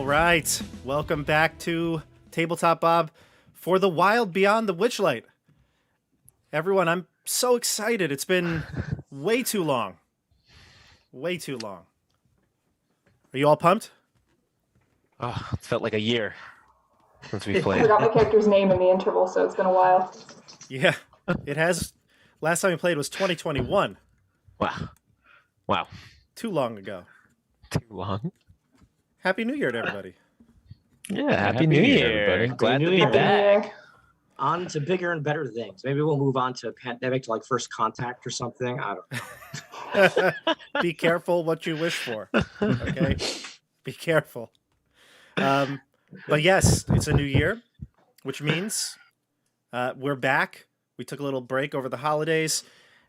All right, welcome back to Tabletop Bob for the Wild Beyond the Witchlight. Everyone, I'm so excited. It's been way too long. Way too long. Are you all pumped? Oh, it felt like a year since we I played. forgot my character's name in the interval, so it's been a while. Yeah, it has. Last time we played was 2021. Wow. Too long ago. Too long. Happy New Year to everybody. Yeah, Happy New Year, everybody. Glad Happy to New be Year. back. Yeah. On to bigger and better things. Maybe we'll move on to pandemic to like first contact or something. I don't know. Be careful what you wish for. Okay? Be careful. But yes, it's a new year, which means we're back. We took a little break over the holidays,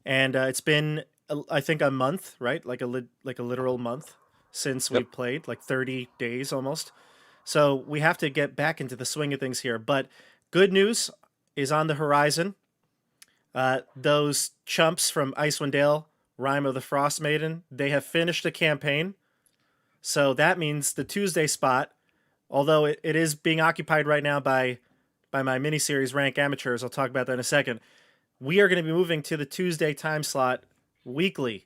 and it's been, I think, a month, right? Like a literal month since we've played, like 30 days almost. So we have to get back into the swing of things here. But good news is on the horizon. Those chumps from Icewind Dale, Rime of the Frost Maiden, they have finished a campaign. So that means the Tuesday spot, although it is being occupied right now by my miniseries Rank Amateurs, I'll talk about that in a second, we are going to be moving to the Tuesday time slot weekly,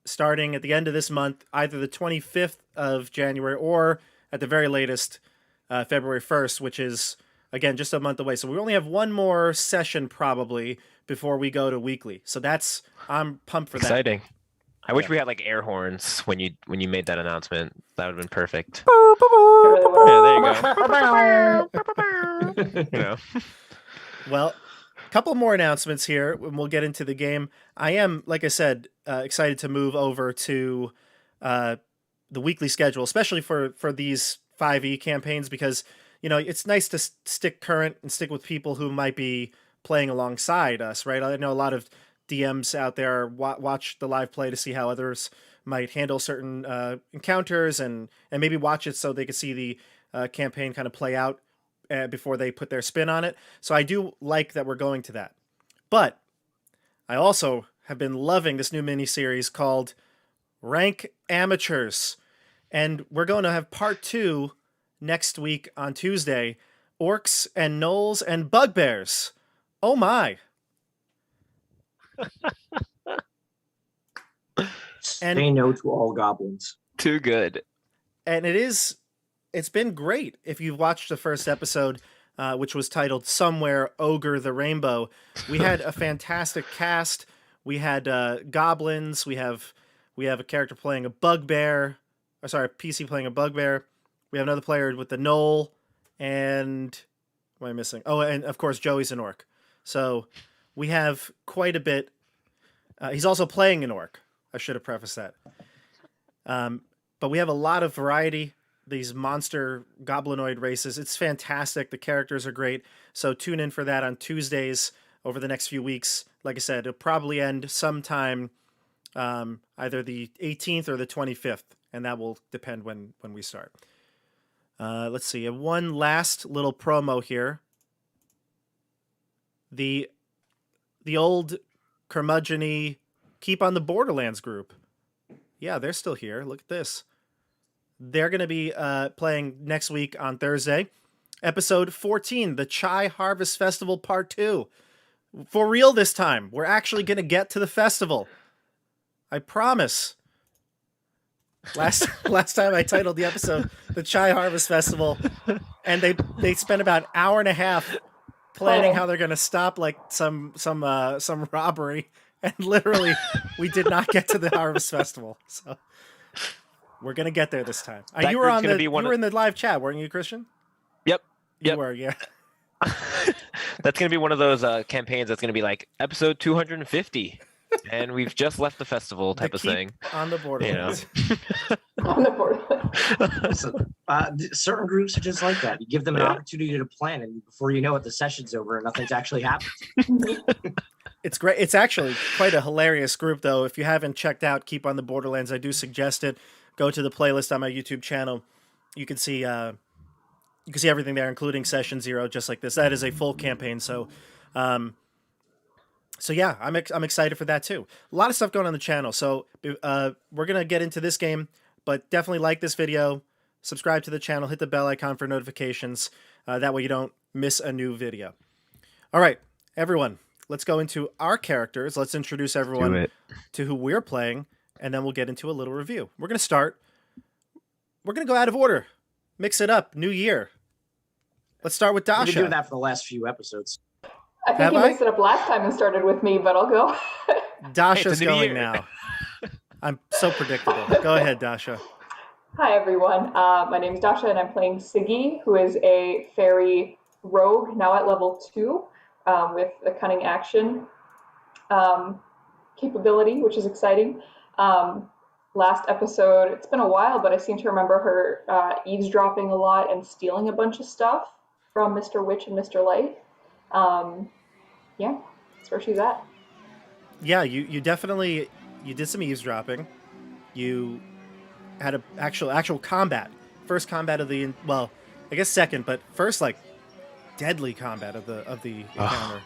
starting at the end of this month, either the 25th of January or at the very latest, February 1st, which is, again, just a month away. So we only have one more session probably before we go to weekly. So I'm pumped for that. Exciting. I wish we had like air horns when you made that announcement. That would have been perfect. Yeah, there you go. You know. Well, a couple more announcements here, and we'll get into the game. I am, like I said, excited to move over to the weekly schedule, especially for these 5e campaigns, because it's nice to stick current and stick with people who might be playing alongside us, right? I know a lot of DMs out there watch the live play to see how others might handle certain encounters and maybe watch it so they can see the campaign kind of play out before they put their spin on it. So I do like that we're going to that. But I also have been loving this new mini-series called Rank Amateurs. And we're going to have part 2 next week on Tuesday. Orcs and Gnolls and Bugbears. Oh my. Say no to all goblins. Too good. And it's been great. If you've watched the first episode, which was titled Somewhere Ogre the Rainbow, we had a fantastic cast. We had goblins. We have a character playing a bugbear. A PC playing a bugbear. We have another player with the gnoll. And what am I missing? Oh, and of course, Joey's an orc. So we have quite a bit. He's also playing an orc. I should have prefaced that. But we have a lot of variety. These monster goblinoid races. It's fantastic. The characters are great. So tune in for that on Tuesdays over the next few weeks. Like I said, it'll probably end sometime either the 18th or the 25th. And that will depend when we start. Let's see. One last little promo here. The old curmudgeon-y Keep on the Borderlands group. Yeah, they're still here. Look at this. They're going to be playing next week on Thursday. Episode 14, the Chai Harvest Festival Part 2. For real this time. We're actually going to get to the festival. I promise. Last time I titled the episode The Chai Harvest Festival, and they spent about an hour and a half planning how they're going to stop like some robbery, and literally we did not get to the Harvest Festival. So we're going to get there this time. You were in the live chat, weren't you, Christian? Yep. You were, yeah. That's going to be one of those campaigns that's going to be like episode 250. And we've just left the festival type of thing. On the Borderlands. On the Borderlands. Certain groups are just like that. You give them an opportunity to plan, and before you know it, the session's over and nothing's actually happened. It's great. It's actually quite a hilarious group, though. If you haven't checked out Keep on the Borderlands, I do suggest it. Go to the playlist on my YouTube channel. You can see everything there, including Session 0, just like this. That is a full campaign, so yeah, I'm excited for that too. A lot of stuff going on the channel. So we're going to get into this game, but definitely like this video, subscribe to the channel, hit the bell icon for notifications. That way you don't miss a new video. All right, everyone, let's go into our characters. Let's introduce everyone to who we're playing, and then we'll get into a little review. We're going to go out of order. Mix it up. New year. Let's start with Dasha. We've been doing that for the last few episodes. I think you mixed it up last time and started with me, but I'll go. Dasha's going now. I'm so predictable. Go ahead, Dasha. Hi, everyone. My name is Dasha, and I'm playing Siggy, who is a fairy rogue, now at level 2, with a cunning action capability, which is exciting. Last episode, it's been a while, but I seem to remember her eavesdropping a lot and stealing a bunch of stuff from Mr. Witch and Mr. Light. Yeah, that's where she's at. Yeah, you definitely did some eavesdropping. You had a actual combat. First combat of the, well, I guess second, but first like deadly combat of the encounter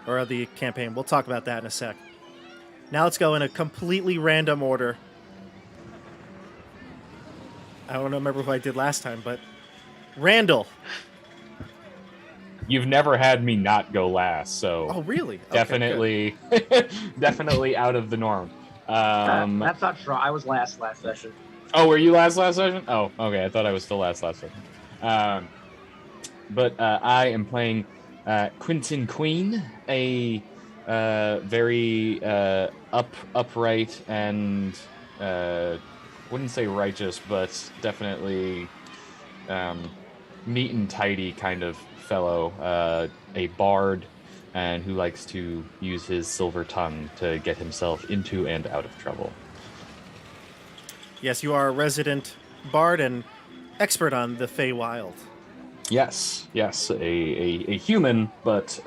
or of the campaign. We'll talk about that in a sec. Now let's go in a completely random order. I don't remember who I did last time, but Randall. You've never had me not go last, so oh really? Okay, definitely, definitely out of the norm. That's not true. I was last session. Oh, were you last session? Oh, okay. I thought I was still last session. But I am playing Quentin Queen, a very upright and wouldn't say righteous, but definitely neat and tidy kind of fellow, a bard, and who likes to use his silver tongue to get himself into and out of trouble. Yes, you are a resident bard and expert on the Feywild. Yes, a human, but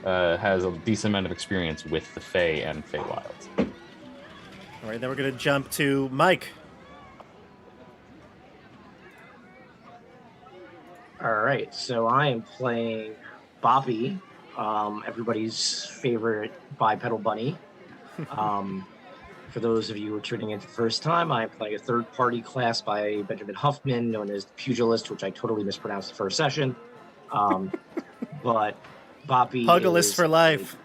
has a decent amount of experience with the Fey and Feywild. All right, then we're going to jump to Mike. All right, so I am playing Boppy, everybody's favorite bipedal bunny. For those of you who are tuning in for the first time, I'm playing a third-party class by Benjamin Huffman, known as the Pugilist, which I totally mispronounced the first session. But Boppy Pugilist is for life.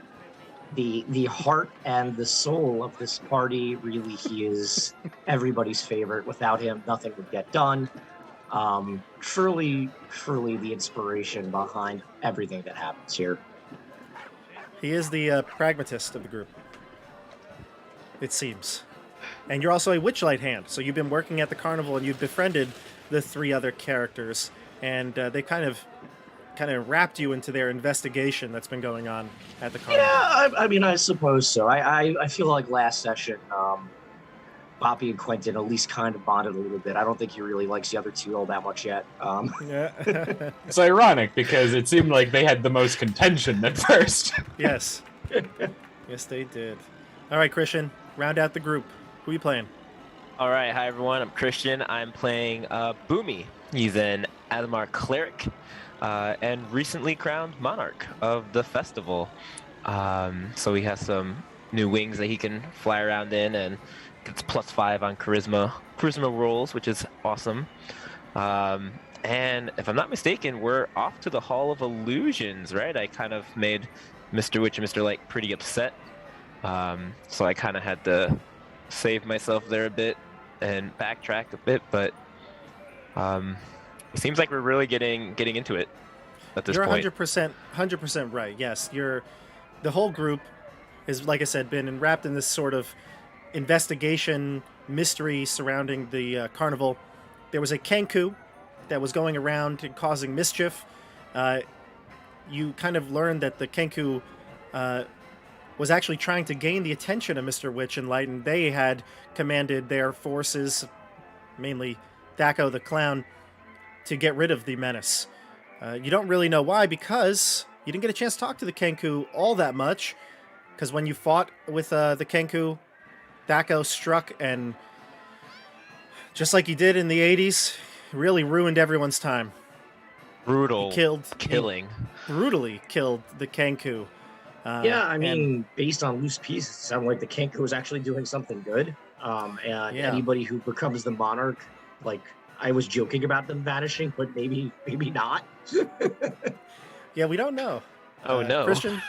The heart and the soul of this party. Really, he is everybody's favorite. Without him, nothing would get done. Truly the inspiration behind everything that happens here. He is the pragmatist of the group, it seems. And you're also a Witchlight hand, so you've been working at the carnival and you've befriended the 3 other characters, and they kind of wrapped you into their investigation that's been going on at the carnival. Yeah, I mean, I suppose so. I feel like last session, Boppy and Quentin at least kind of bonded a little bit. I don't think he really likes the other 2 all that much yet. Yeah. It's ironic because it seemed like they had the most contention at first. Yes. Yes, they did. All right, Christian, round out the group. Who are you playing? All right, hi everyone. I'm Christian. I'm playing Boomy. He's an Adamar cleric and recently crowned monarch of the festival. So he has some new wings that he can fly around in, and gets +5 on charisma rolls, which is awesome. And if I'm not mistaken, we're off to the Hall of Illusions, right? I kind of made Mr. Witch and Mr. Light pretty upset. So I kind of had to save myself there a bit and backtrack a bit, but it seems like we're really getting into it at this point. You're 100% right. Yes, the whole group is, like I said, been wrapped in this sort of investigation mystery surrounding the carnival. There was a Kenku that was going around and causing mischief. You kind of learned that the Kenku was actually trying to gain the attention of Mr. Witch and Light, and they had commanded their forces, mainly Thaco the Clown, to get rid of the menace. You don't really know why, because you didn't get a chance to talk to the Kenku all that much, because when you fought with the Kenku, Thaco struck, and just like he did in the 80s, really ruined everyone's time. Brutal. He brutally killed the Kenku. Yeah, I mean, based on loose pieces, it sounded like the Kenku was actually doing something good. And anybody who becomes the monarch, like, I was joking about them vanishing, but maybe not. Yeah, we don't know. Oh no, Christian,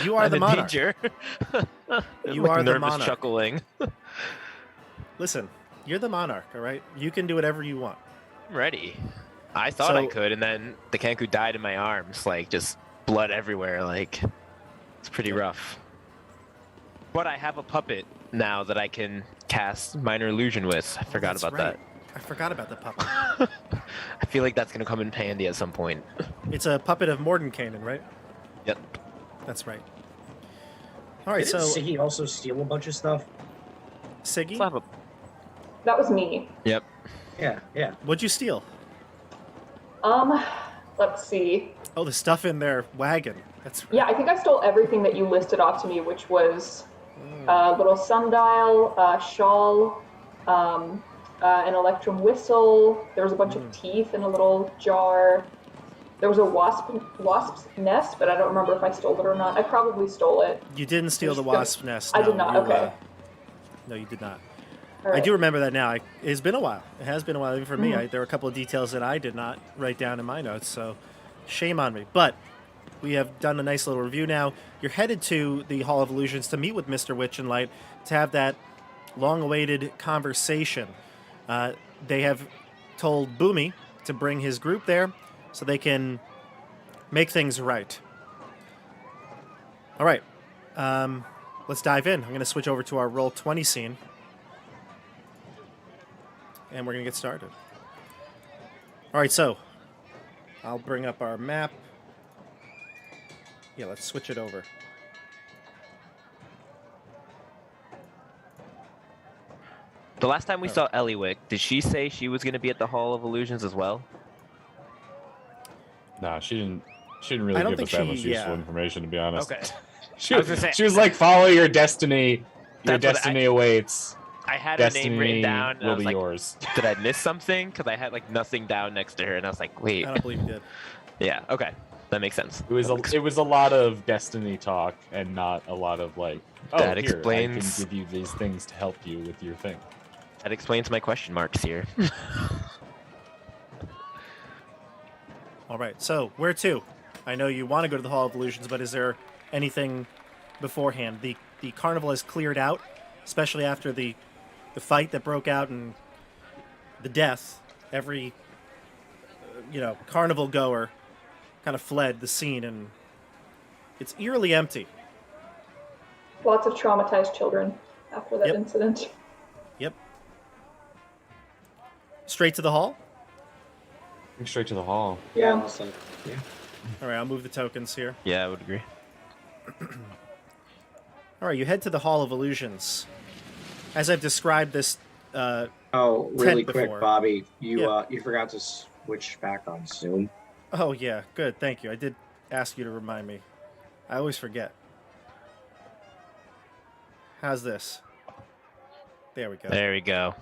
you are I'm the in monarch. danger. You Like are the nervous monarch. chuckling. Listen, you're the monarch, all right? You can do whatever you want. I'm ready. I thought I So- could, and then the Kenku died in my arms, like just blood everywhere. Like it's pretty rough. But I have a puppet now that I can cast minor illusion with. I forgot That's about right. I forgot about the puppet. that. I feel like that's gonna come in handy at some point. It's a puppet of Mordenkainen, right? Yep. That's right. All right, Didn't so Siggy also steal a bunch of stuff? Siggy, Still have a- That was me. Yep. Yeah. what'd you steal? Let's see. Oh, the stuff in their wagon. That's right. Yeah, I think I stole everything that you listed off to me, which was a little sundial, a shawl, an electrum whistle. There was a bunch of teeth in a little jar. There was a wasp's nest, but I don't remember if I stole it or not. I probably stole it. You didn't steal the wasp nest. I no, did not. you, Okay. No, you did not. All right. I do remember that now. It's been a while. It has been a while, even for me. There were a couple of details that I did not write down in my notes, so shame on me. But we have done a nice little review now. You're headed to the Hall of Illusions to meet with Mr. Witchlight to have that long-awaited conversation. They have told Boomy to bring his group there so they can make things right. All right. Let's dive in. I'm going to switch over to our Roll20 scene. And we're going to get started. All right, so I'll bring up our map. Yeah, let's switch it over. The last time we saw Eliwick, did she say she was going to be at the Hall of Illusions as well? Nah, she didn't. She didn't really I don't give us think that much she- useful yeah. information, to be honest. Okay. She I was gonna say- she was like, "Follow your destiny. Your That's what destiny awaits. I had her name written Destiny down, and I will was be like, yours." did I miss something? Because I had like nothing down next to her, and I was like, wait. I don't believe you did. Yeah, okay. That makes sense. It was a lot of destiny talk and not a lot of like, "Oh, That here, explains- I can give you these things to help you with your thing." That explains my question marks here. All right, so where to? I know you want to go to the Hall of Illusions, but is there anything beforehand? The carnival has cleared out, especially after the fight that broke out and the death. Every carnival goer kind of fled the scene, and it's eerily empty. Lots of traumatized children after that Yep. incident. Yep. Straight to the hall? Straight to the hall. Yeah. Awesome. Yeah. All right, I'll move the tokens here. Yeah, I would agree. All right, you head to the Hall of Illusions. As I've described this, Oh, really quick, before. Bobby. You Yeah. you forgot to switch back on Zoom. oh yeah, good, thank you. I did ask you to remind me. I always forget. How's this? There we go. There we go.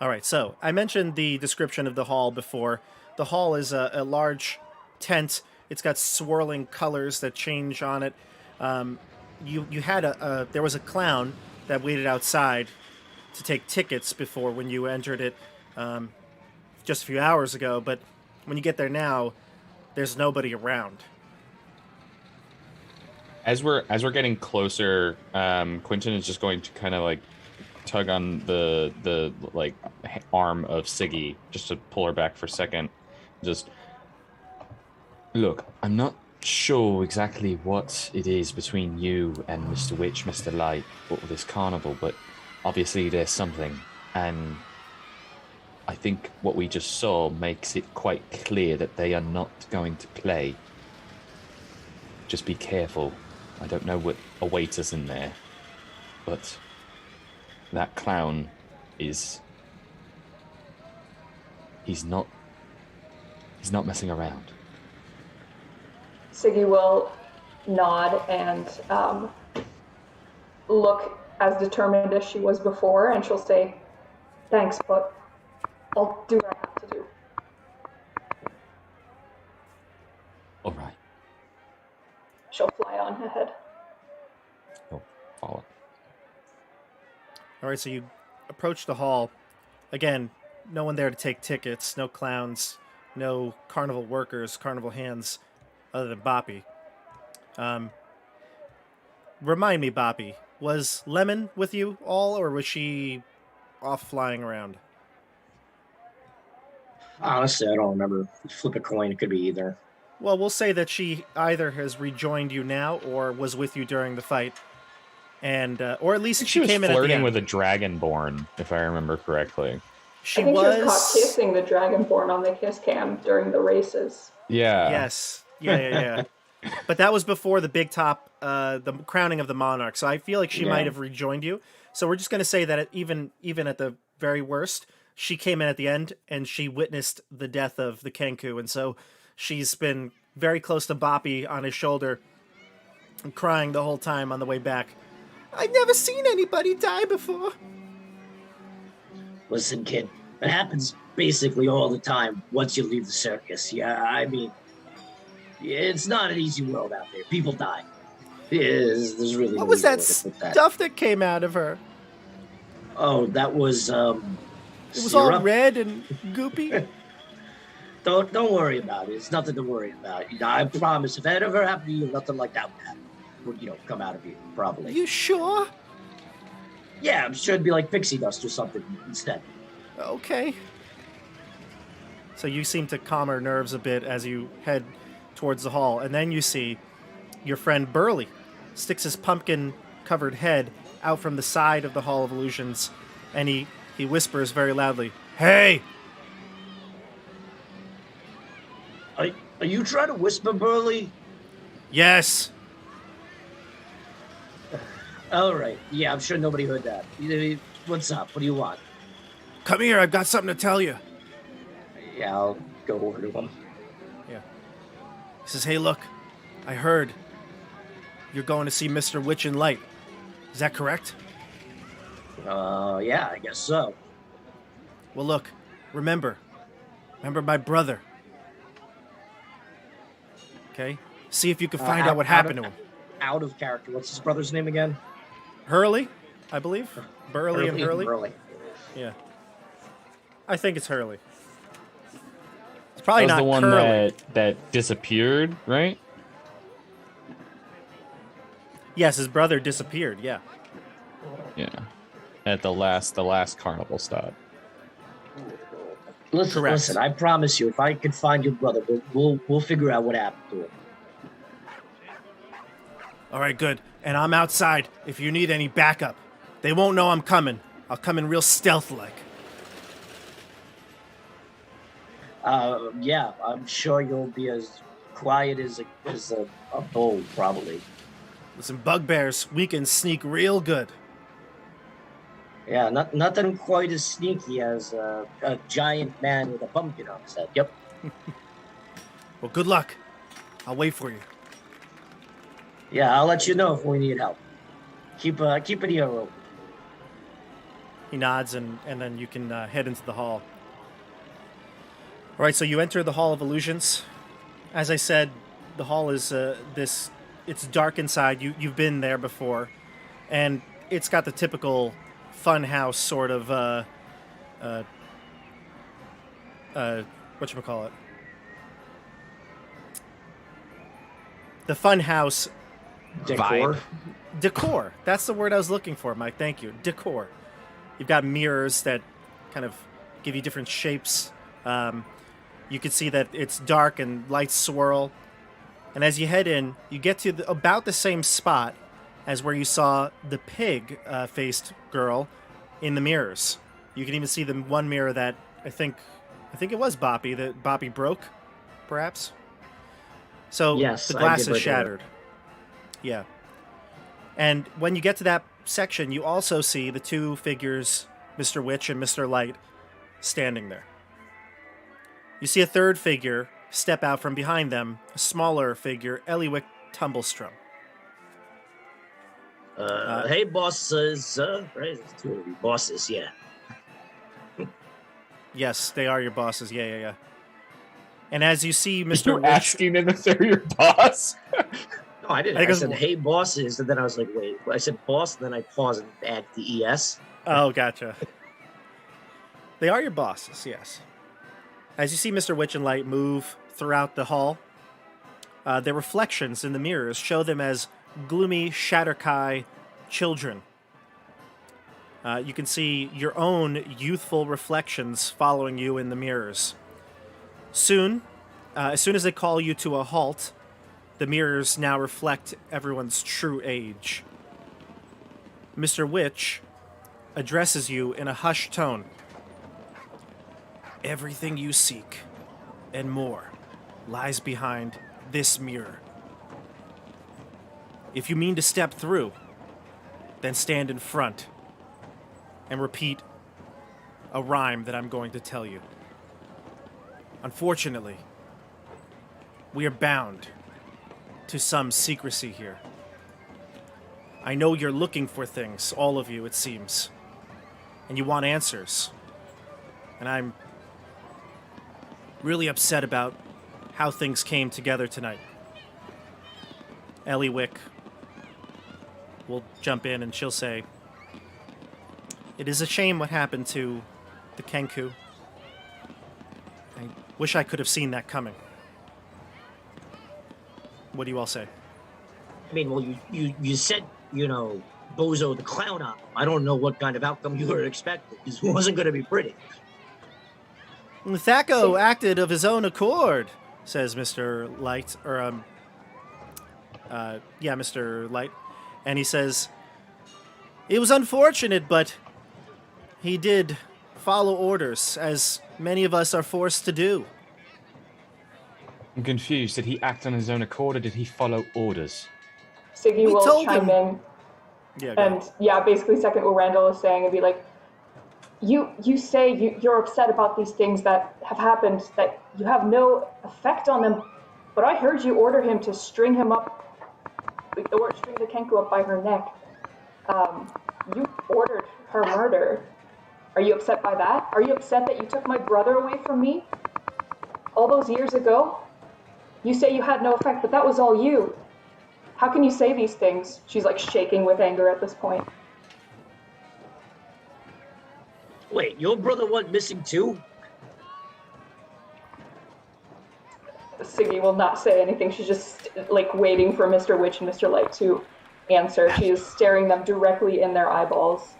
All right, so I mentioned the description of the hall before. The hall is a large tent. It's got swirling colors that change on it. You had there was a clown that waited outside to take tickets before when you entered it just a few hours ago. But when you get there now, there's nobody around. As we're getting closer, Quentin is just going to kind of like tug on the like arm of Siggy just to pull her back for a second. Just look, I'm not sure exactly what it is between you and Mr. Witch, Mr. Light, or this carnival, but obviously there's something, and I think what we just saw makes it quite clear that they are not going to play. Just be careful. I don't know what awaits us in there, but that clown is... He's not messing around. Siggy will nod and look as determined as she was before, and she'll say, "Thanks, but I'll do what I have to do." All right, She'll fly on ahead. I'll follow. All right, so you approach the hall. again, no one there to take tickets, no clowns, no carnival workers, carnival hands, other than Boppy. Remind me, Boppy, was Lemon with you all, or was she off flying around? Honestly, I don't remember. Flip a coin. It could be either. Well, we'll say that she either has rejoined you now or was with you during the fight, and or at least She was came in at the flirting end. with a dragonborn, if I remember correctly. She I think was. she was caught kissing the Dragonborn on the kiss cam during the races. Yeah. Yes. Yeah. But that was before the big top, the crowning of the monarch. So I feel like she Yeah. might have rejoined you. So we're just going to say that even at the very worst, she came in at the end and she witnessed the death of the Kenku, and so she's been very close to Boppy on his shoulder, and crying the whole time on the way back. I've never seen anybody die before. Listen, kid, it happens basically all the time once you leave the circus. Yeah, I mean, it's not an easy world out there. People die. There's really What no was easy that way to put that. stuff that came out of her? Oh, that was It was syrup. all red and goopy. Don't worry about it. It's nothing to worry about. You know, I promise. If that ever happened to you, nothing like that would come out of you. Probably. You sure? Yeah, I'm sure it'd be like pixie dust or something instead. Okay. So you seem to calm her nerves a bit as you head towards the hall, and then you see your friend Burley sticks his pumpkin-covered head out from the side of the Hall of Illusions, and he whispers very loudly, "Hey!" Are you trying to whisper, Burley? Yes. All right. Yeah, I'm sure nobody heard that. What's up? What do you want? Come here, I've got something to tell you. Yeah, I'll go over to him. Yeah. He says, "Hey, look, I heard you're going to see Mr. Witch and Light. Is that correct?" Yeah, I guess so. Well, look, remember my brother. Okay? See if you can find out what happened to him. Out of character. What's his brother's name again? Hurley, I believe. Burley and Hurley. Burley. Yeah. I think it's Hurley. It's probably That was not the one Curly. that disappeared, right? Yes, his brother disappeared, yeah. Yeah. At the last carnival stop. Correct. Listen, I promise you, if I could find your brother, we'll figure out what happened to him. All right, good. And I'm outside if you need any backup. They won't know I'm coming. I'll come in real stealth-like. Yeah, I'm sure you'll be as quiet as a bull, probably. Listen, bugbears, we can sneak real good. Yeah, nothing quite as sneaky as a giant man with a pumpkin on his head. Yep. Well, good luck. I'll wait for you. Yeah, I'll let you know if we need help. Keep an ear open. He nods, and then you can head into the hall. All right, so you enter the Hall of Illusions. As I said, the hall is it's dark inside. You've been there before, and it's got the typical fun house sort of whatchamacallit? The fun house Decor. decor. That's the word I was looking for, Mike. Thank you. Decor. You've got mirrors that kind of give you different shapes. You can see that it's dark and lights swirl. And as you head in, you get to about the same spot as where you saw the pig-faced girl in the mirrors. You can even see the one mirror that I think it was Boppy, that Boppy broke, perhaps. So Yes, the I glass did is break it. shattered. Yeah. And when you get to that section, you also see the two figures, Mr. Witch and Mr. Light, standing there. You see a third figure step out from behind them, a smaller figure, Eliwick Tumblestrum. Hey, bosses. Right, it's two of you bosses, yeah. Yes, they are your bosses. Yeah. And as you see Mr. You're Witch... asking them if they're your boss? No, I didn't. I think I it was- said, hey, bosses, and then I was like, wait. I said boss, and then I paused and added the ES. Oh, gotcha. They are your bosses, yes. As you see Mr. Witch and Light move throughout the hall, their reflections in the mirrors show them as gloomy Shatterkai children. You can see your own youthful reflections following you in the mirrors. Soon, as soon as they call you to a halt, the mirrors now reflect everyone's true age. Mr. Witch addresses you in a hushed tone. Everything you seek, and more, lies behind this mirror. If you mean to step through, then stand in front and repeat a rhyme that I'm going to tell you. Unfortunately, we are bound to some secrecy here. I know you're looking for things, all of you, it seems, and you want answers. And I'm really upset about how things came together tonight. Ellie Wick will jump in and she'll say, "It is a shame what happened to the Kenku. I wish I could have seen that coming." What do you all say? I mean, well, you said, Bozo the clown on him. I don't know what kind of outcome you were expecting, because it wasn't going to be pretty. Thacko acted of his own accord, says Mr. Light, or, Mr. Light. And he says, it was unfortunate, but he did follow orders, as many of us are forced to do. I'm confused. Did he act on his own accord, or did he follow orders? Siggy We will told chime him. in Yeah, go and ahead. basically second what Randall is saying and be like, you say you're upset about these things that have happened, that you have no effect on them, but I heard you order him to string him up, or string the Kenku up by her neck. You ordered her murder. Are you upset by that? Are you upset that you took my brother away from me all those years ago? You say you had no effect, but that was all you. How can you say these things? She's like shaking with anger at this point. Wait, your brother went missing too? Siggy will not say anything. She's just like waiting for Mr. Witch and Mr. Light to answer. She is staring them directly in their eyeballs.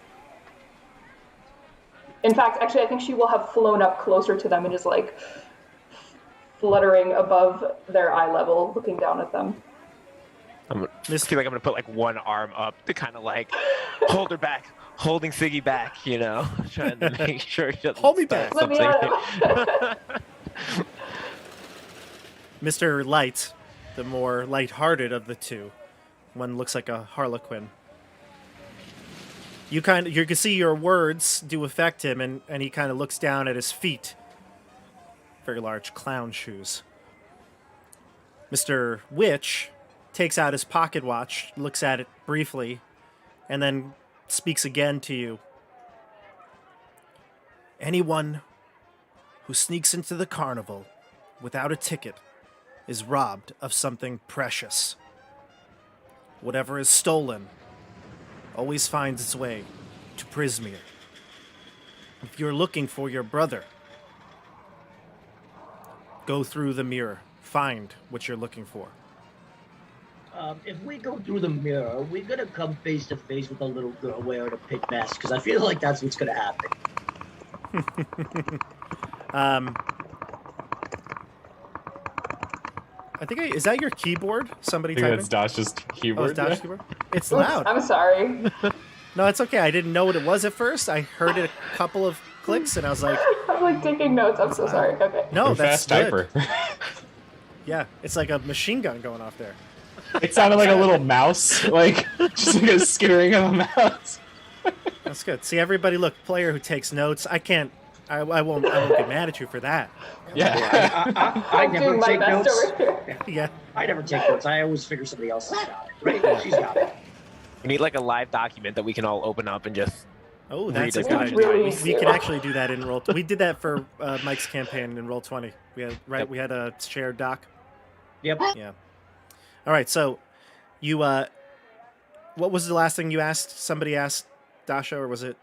In fact, actually, I think she will have flown up closer to them and is like fluttering above their eye level, looking down at them. I feel like I'm gonna put like one arm up to kind of like hold her back, holding Siggy back, trying to make sure she doesn't Hold me start back. Let me something. Mr. Light, the more light-hearted of the two, one looks like a harlequin. You can see your words do affect him, and he kind of looks down at his feet. Very large clown shoes. Mr. Witch takes out his pocket watch, looks at it briefly, and then speaks again to you. Anyone who sneaks into the carnival without a ticket is robbed of something precious. Whatever is stolen always finds its way to Prismere. If you're looking for your brother, go through the mirror. Find what you're looking for. If we go through the mirror, we're gonna come face to face with a little girl wearing a pink mask, because I feel like that's what's gonna happen. I think is that your keyboard? Somebody I think typing? that's Dash's Oh, keyboard. it's Dash's yeah. keyboard? It's Oops, loud. I'm sorry. No, it's okay. I didn't know what it was at first. I heard it a couple of clicks, and I was like, I'm like taking notes. I'm so sorry. Okay. no, You're a that's fast good. typer. Yeah, it's like a machine gun going off there. It sounded like a little mouse, like just like a skittering of a mouse. That's good. See, everybody, look, player who takes notes. I won't get mad at you for that. Yeah. I I'm never doing my take best notes. over here. Yeah. I never take notes. I always figure somebody else has got it. Right? She's got it. We need like a live document that we can all open up and just. Oh, that's a Read good it. idea. Really We can do. actually do that in roll. We did that for Mike's campaign in roll 20. We had we had a shared doc. Yep. Yeah. All right. So, you what was the last thing you asked? Somebody asked Dasha, or was it?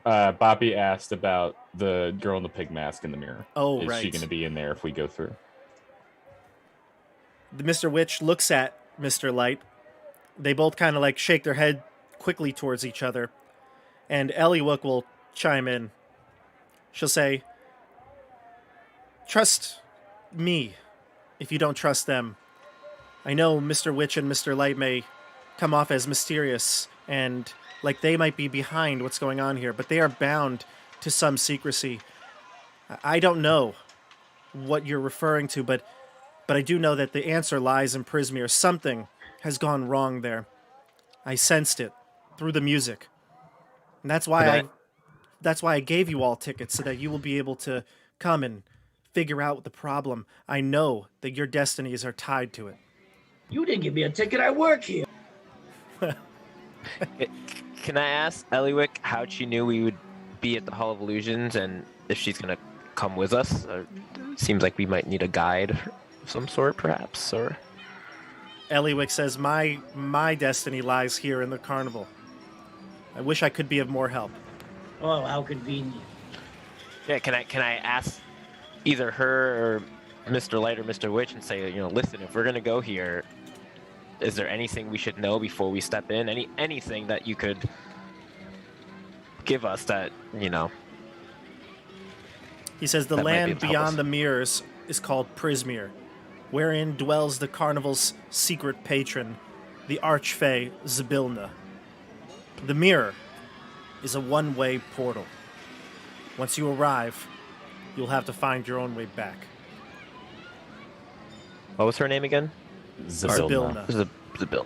Boppy asked about the girl in the pig mask in the mirror. Oh, Is right. she going to be in there if we go through? The Mr. Witch looks at Mr. Light. They both kind of like shake their head quickly towards each other. And Eliwick will chime in. She'll say, "Trust me if you don't trust them. I know Mr. Witch and Mr. Light may come off as mysterious and like they might be behind what's going on here, but they are bound to some secrecy. I don't know what you're referring to, but I do know that the answer lies in Prismere. Something has gone wrong there. I sensed it through the music. And that's why I gave you all tickets, so that you will be able to come and figure out the problem. I know that your destinies are tied to it." You didn't give me a ticket. I work here. Can I ask Eliwick how she knew we would be at the Hall of Illusions and if she's going to come with us? Seems like we might need a guide of some sort, perhaps, or... Eliwick says, my destiny lies here in the carnival. I wish I could be of more help. Oh, how convenient. Yeah, can I ask either her or Mr. Light or Mr. Witch and say, listen, if we're going to go here, is there anything we should know before we step in? Anything that you could give us that, He says, "The That might be land able to help us." beyond the mirrors is called Prismere, wherein dwells the carnival's secret patron, the Archfey Zybilna. The mirror is a one-way portal. Once you arrive, you'll have to find your own way back." What was her name again? Zybilna. Zybil.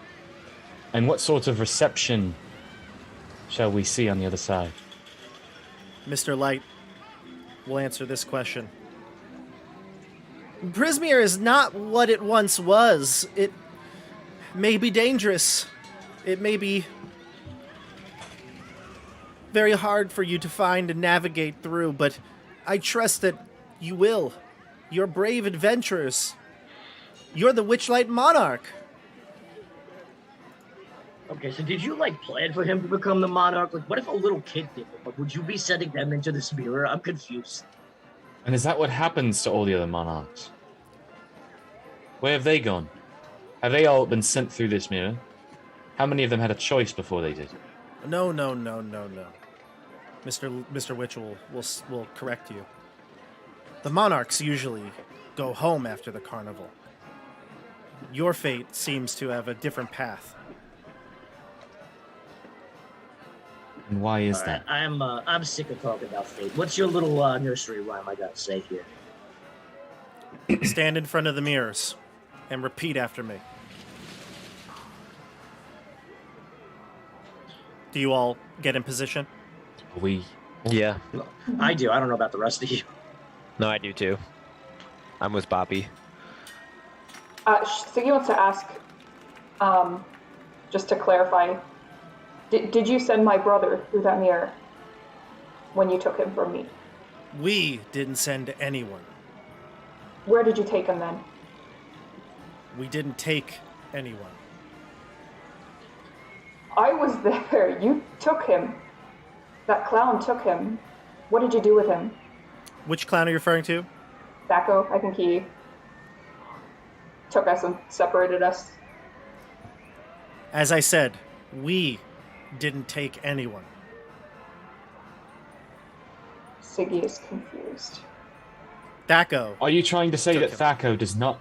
And what sort of reception shall we see on the other side? Mr. Light will answer this question. "Prismere is not what it once was. It may be dangerous. It may be very hard for you to find and navigate through, but I trust that you will. You're brave adventurers. You're the Witchlight Monarch." Okay, so did you plan for him to become the monarch? What if a little kid did it? Would you be sending them into this mirror? I'm confused. And is that what happens to all the other monarchs? Where have they gone? Have they all been sent through this mirror? How many of them had a choice before they did? No. Mr. Witch will correct you. The monarchs usually go home after the carnival. Your fate seems to have a different path. And why is All that? right, I'm sick of talking about fate. What's your little nursery rhyme I gotta say here? Stand in front of the mirrors and repeat after me. Do you all get in position? We Yeah. I do. I don't know about the rest of you. No, I do too. I'm with Boppy. Siggy wants to ask, just to clarify, did you send my brother through that mirror when you took him from me? We didn't send anyone. Where did you take him then? We didn't take anyone. I was there. You took him. That clown took him. What did you do with him? Which clown are you referring to? Thaco, I think he took us and separated us. As I said, we didn't take anyone. Siggy is confused. Thaco. Are you trying to say Took that him. Thaco does not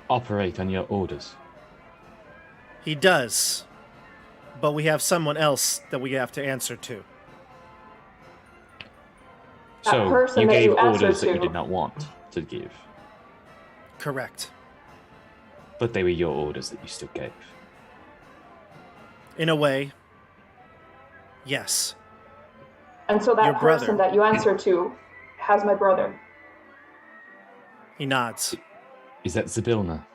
operate on your orders? He does. But we have someone else that we have to answer to. That So person you that gave you answered orders that you to. did not want to give, Correct. but they were your orders that you still gave. In a way, yes. And so that Your brother. person that you answered to has my brother. He nods. Is that Zybilna?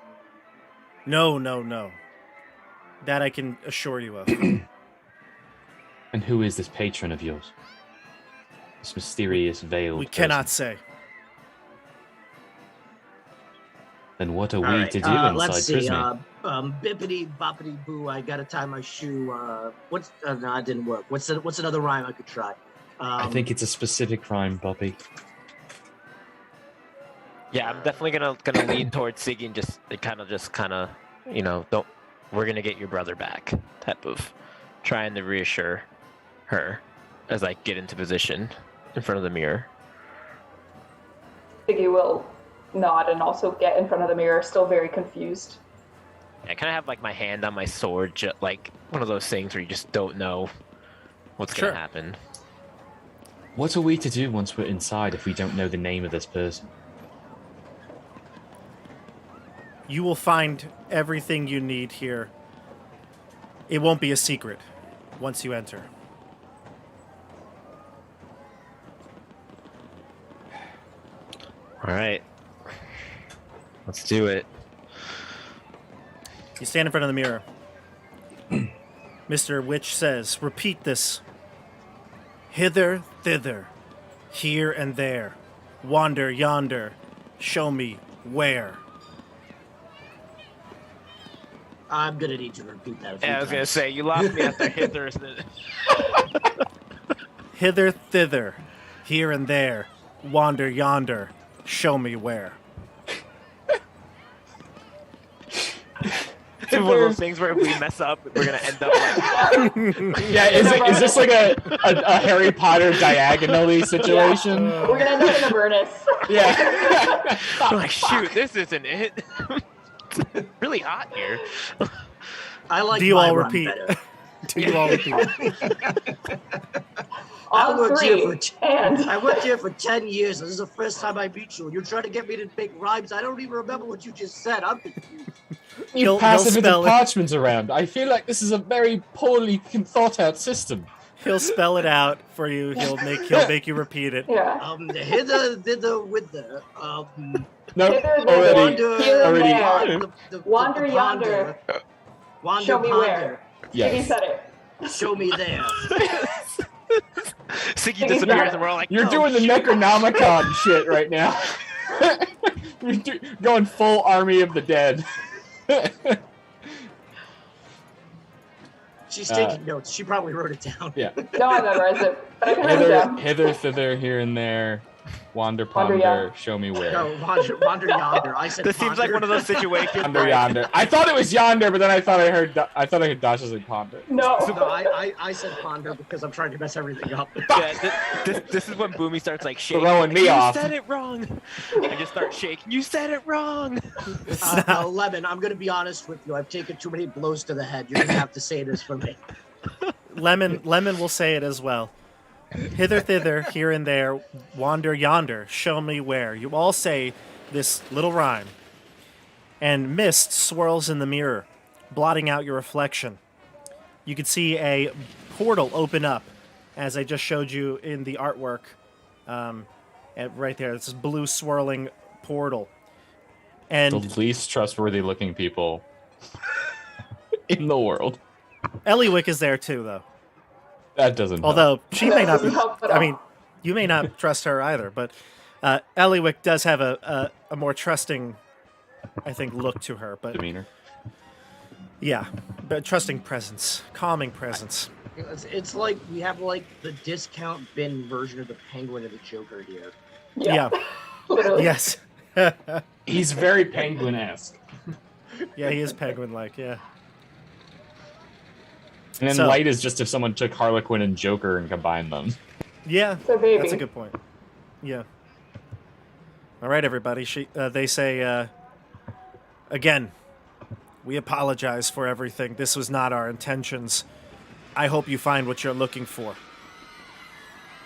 No. That I can assure you of. And who is this patron of yours? This mysterious veiled We person? cannot say. Then what are we All right, to do inside let's see. Prismere? Bippity boppity boo. I gotta tie my shoe. No, it didn't work. What's another rhyme I could try? I think it's a specific crime, Bobby. Yeah, I'm definitely gonna lean towards Siggy and just kind of, don't. We're gonna get your brother back. Type of trying to reassure her as I get into position in front of the mirror. Siggy will nod and also get in front of the mirror, still very confused. I kind of have like my hand on my sword, like one of those things where you just don't know what's Sure. gonna happen. What are we to do once we're inside if we don't know the name of this person? You will find everything you need here. It won't be a secret once you enter. All right, let's do it. You stand in front of the mirror. Mr. Witch says, repeat this. Hither, thither, here and there. Wander yonder, show me where. I'm gonna need you to repeat that. Yeah, I was gonna say you lost me after hither. Hither, thither, here and there. Wander yonder, show me where. It's one of those things where if we mess up, we're gonna end up like. Yeah, is this like a Harry Potter diagonally situation? We're gonna end up in a furnace. Yeah. We're like, shoot, this isn't it. It's really hot here. I like. Do you my all run repeat? better. Do you all repeat? I On worked here three, for and I worked here for 10 years. This is the first time I meet you. You're trying to get me to make rhymes. I don't even remember what you just said. I'm confused. He'll Passive spell it. parchments around. I feel like this is a very poorly thought out system. He'll spell it out for you. He'll make you repeat it. yeah. Hither, thither, whither. No, Hither, thither, already. here and already- there. Wander yonder. Wander, Show me ponder. where. Siggy Yes. said it. Show me there. Siggy disappears and we're all like, You're "Oh, doing the shoot." Necronomicon shit right now. You're going full Army of the Dead. She's taking notes. She probably wrote it down. Yeah. No, I memorized it, but I can write it down. Hither, thither, here and there. Wander, Wander, ponder, show me where. No, wander yonder. I said This seems like ponder. one of those situations. Yonder, where- yonder. I thought it was yonder, but then I thought I heard Dasha say ponder. No. No, I said ponder because I'm trying to mess everything up. Yeah, this is when Boomy starts like shaking. Throwing me you off. said it wrong. I just start shaking. You said it wrong. Lemon, I'm gonna be honest with you. I've taken too many blows to the head. You're gonna have to say this for me. Lemon will say it as well. Hither, thither, here and there, wander yonder, show me where. You all say this little rhyme. And mist swirls in the mirror, blotting out your reflection. You can see a portal open up, as I just showed you in the artwork. Right there, this blue swirling portal. And The least trustworthy looking people in the world. Eliwick is there too, though. That doesn't help. Although she may not be. Doesn't help at I all. mean, you may not trust her either, but Eliwick does have a more trusting, I think, look to her. But Demeanor. yeah, but trusting presence, calming presence. It's like we have like the discount bin version of the Penguin and the Joker here. Yeah. Literally. Yes. He's very penguin-esque. Yeah, he is penguin-like. Yeah. And then So- Light is just if someone took Harlequin and Joker and combined them. Yeah. So baby. That's a good point. Yeah. All right, everybody. They say again. We apologize for everything. This was not our intentions. I hope you find what you're looking for.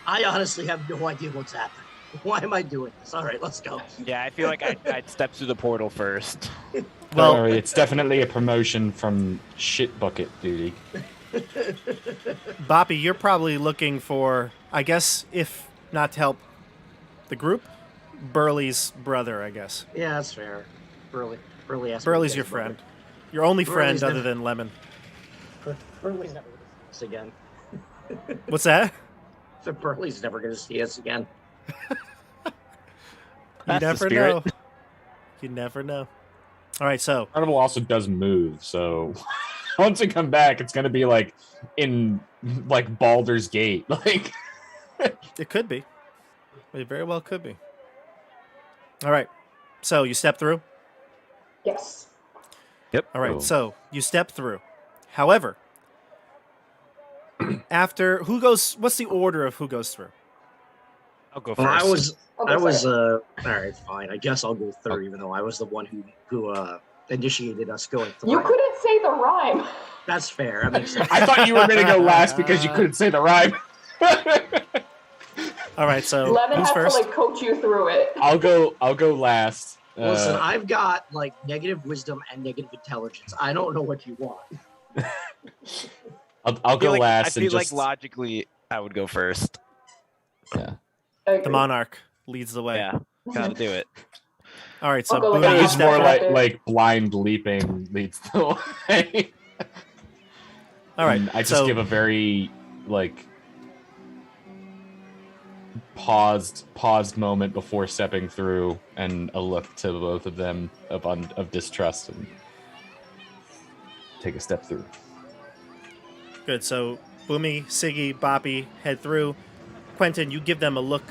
I honestly have no idea what's happening. Why am I doing this? All right, let's go. Yeah, I feel like I'd step through the portal first. Don't Well, worry, it's definitely a promotion from shit bucket duty. Boppy, you're probably looking for, I guess, if not to help the group, Burley's brother, I guess. Yeah, that's fair. Burley asked me to Burley's get your his brother. friend. Your only friend Burley's other never- than Lemon. Burley's never going to see us again. What's that? So Burley's never going to see us again. You That's the never spirit. know. You never know. All right, so Carnival also does move, so once we come back, it's gonna be like in like Baldur's Gate. Like It could be. It very well could be. All right. So you step through? Yes. Yep. All right. Oh. So you step through. However, after who goes, what's the order of who goes through? I'll go Well, first. I'll go second. all right, fine. I guess I'll go third, even though I was the one who initiated us going through. You couldn't say the rhyme. That's fair. That makes sense. I thought you were going to go last because you couldn't say the rhyme. All right. So Lemon who's has first? to like coach you through it. I'll go last. Listen, I've got like negative wisdom and negative intelligence. I don't know what you want. I'll go last. I feel and like just, logically I would go first. Yeah. I agree. The monarch leads the way. Yeah, gotta do it. All right. So I'll go with Boone, that. you It's step more through. like blind leaping leads the way. All right. And I just so give a very like paused moment before stepping through, and a look to both of them of distrust, and take a step through. good. So Boomy, Siggy, Boppy head through. Quentin, you give them a look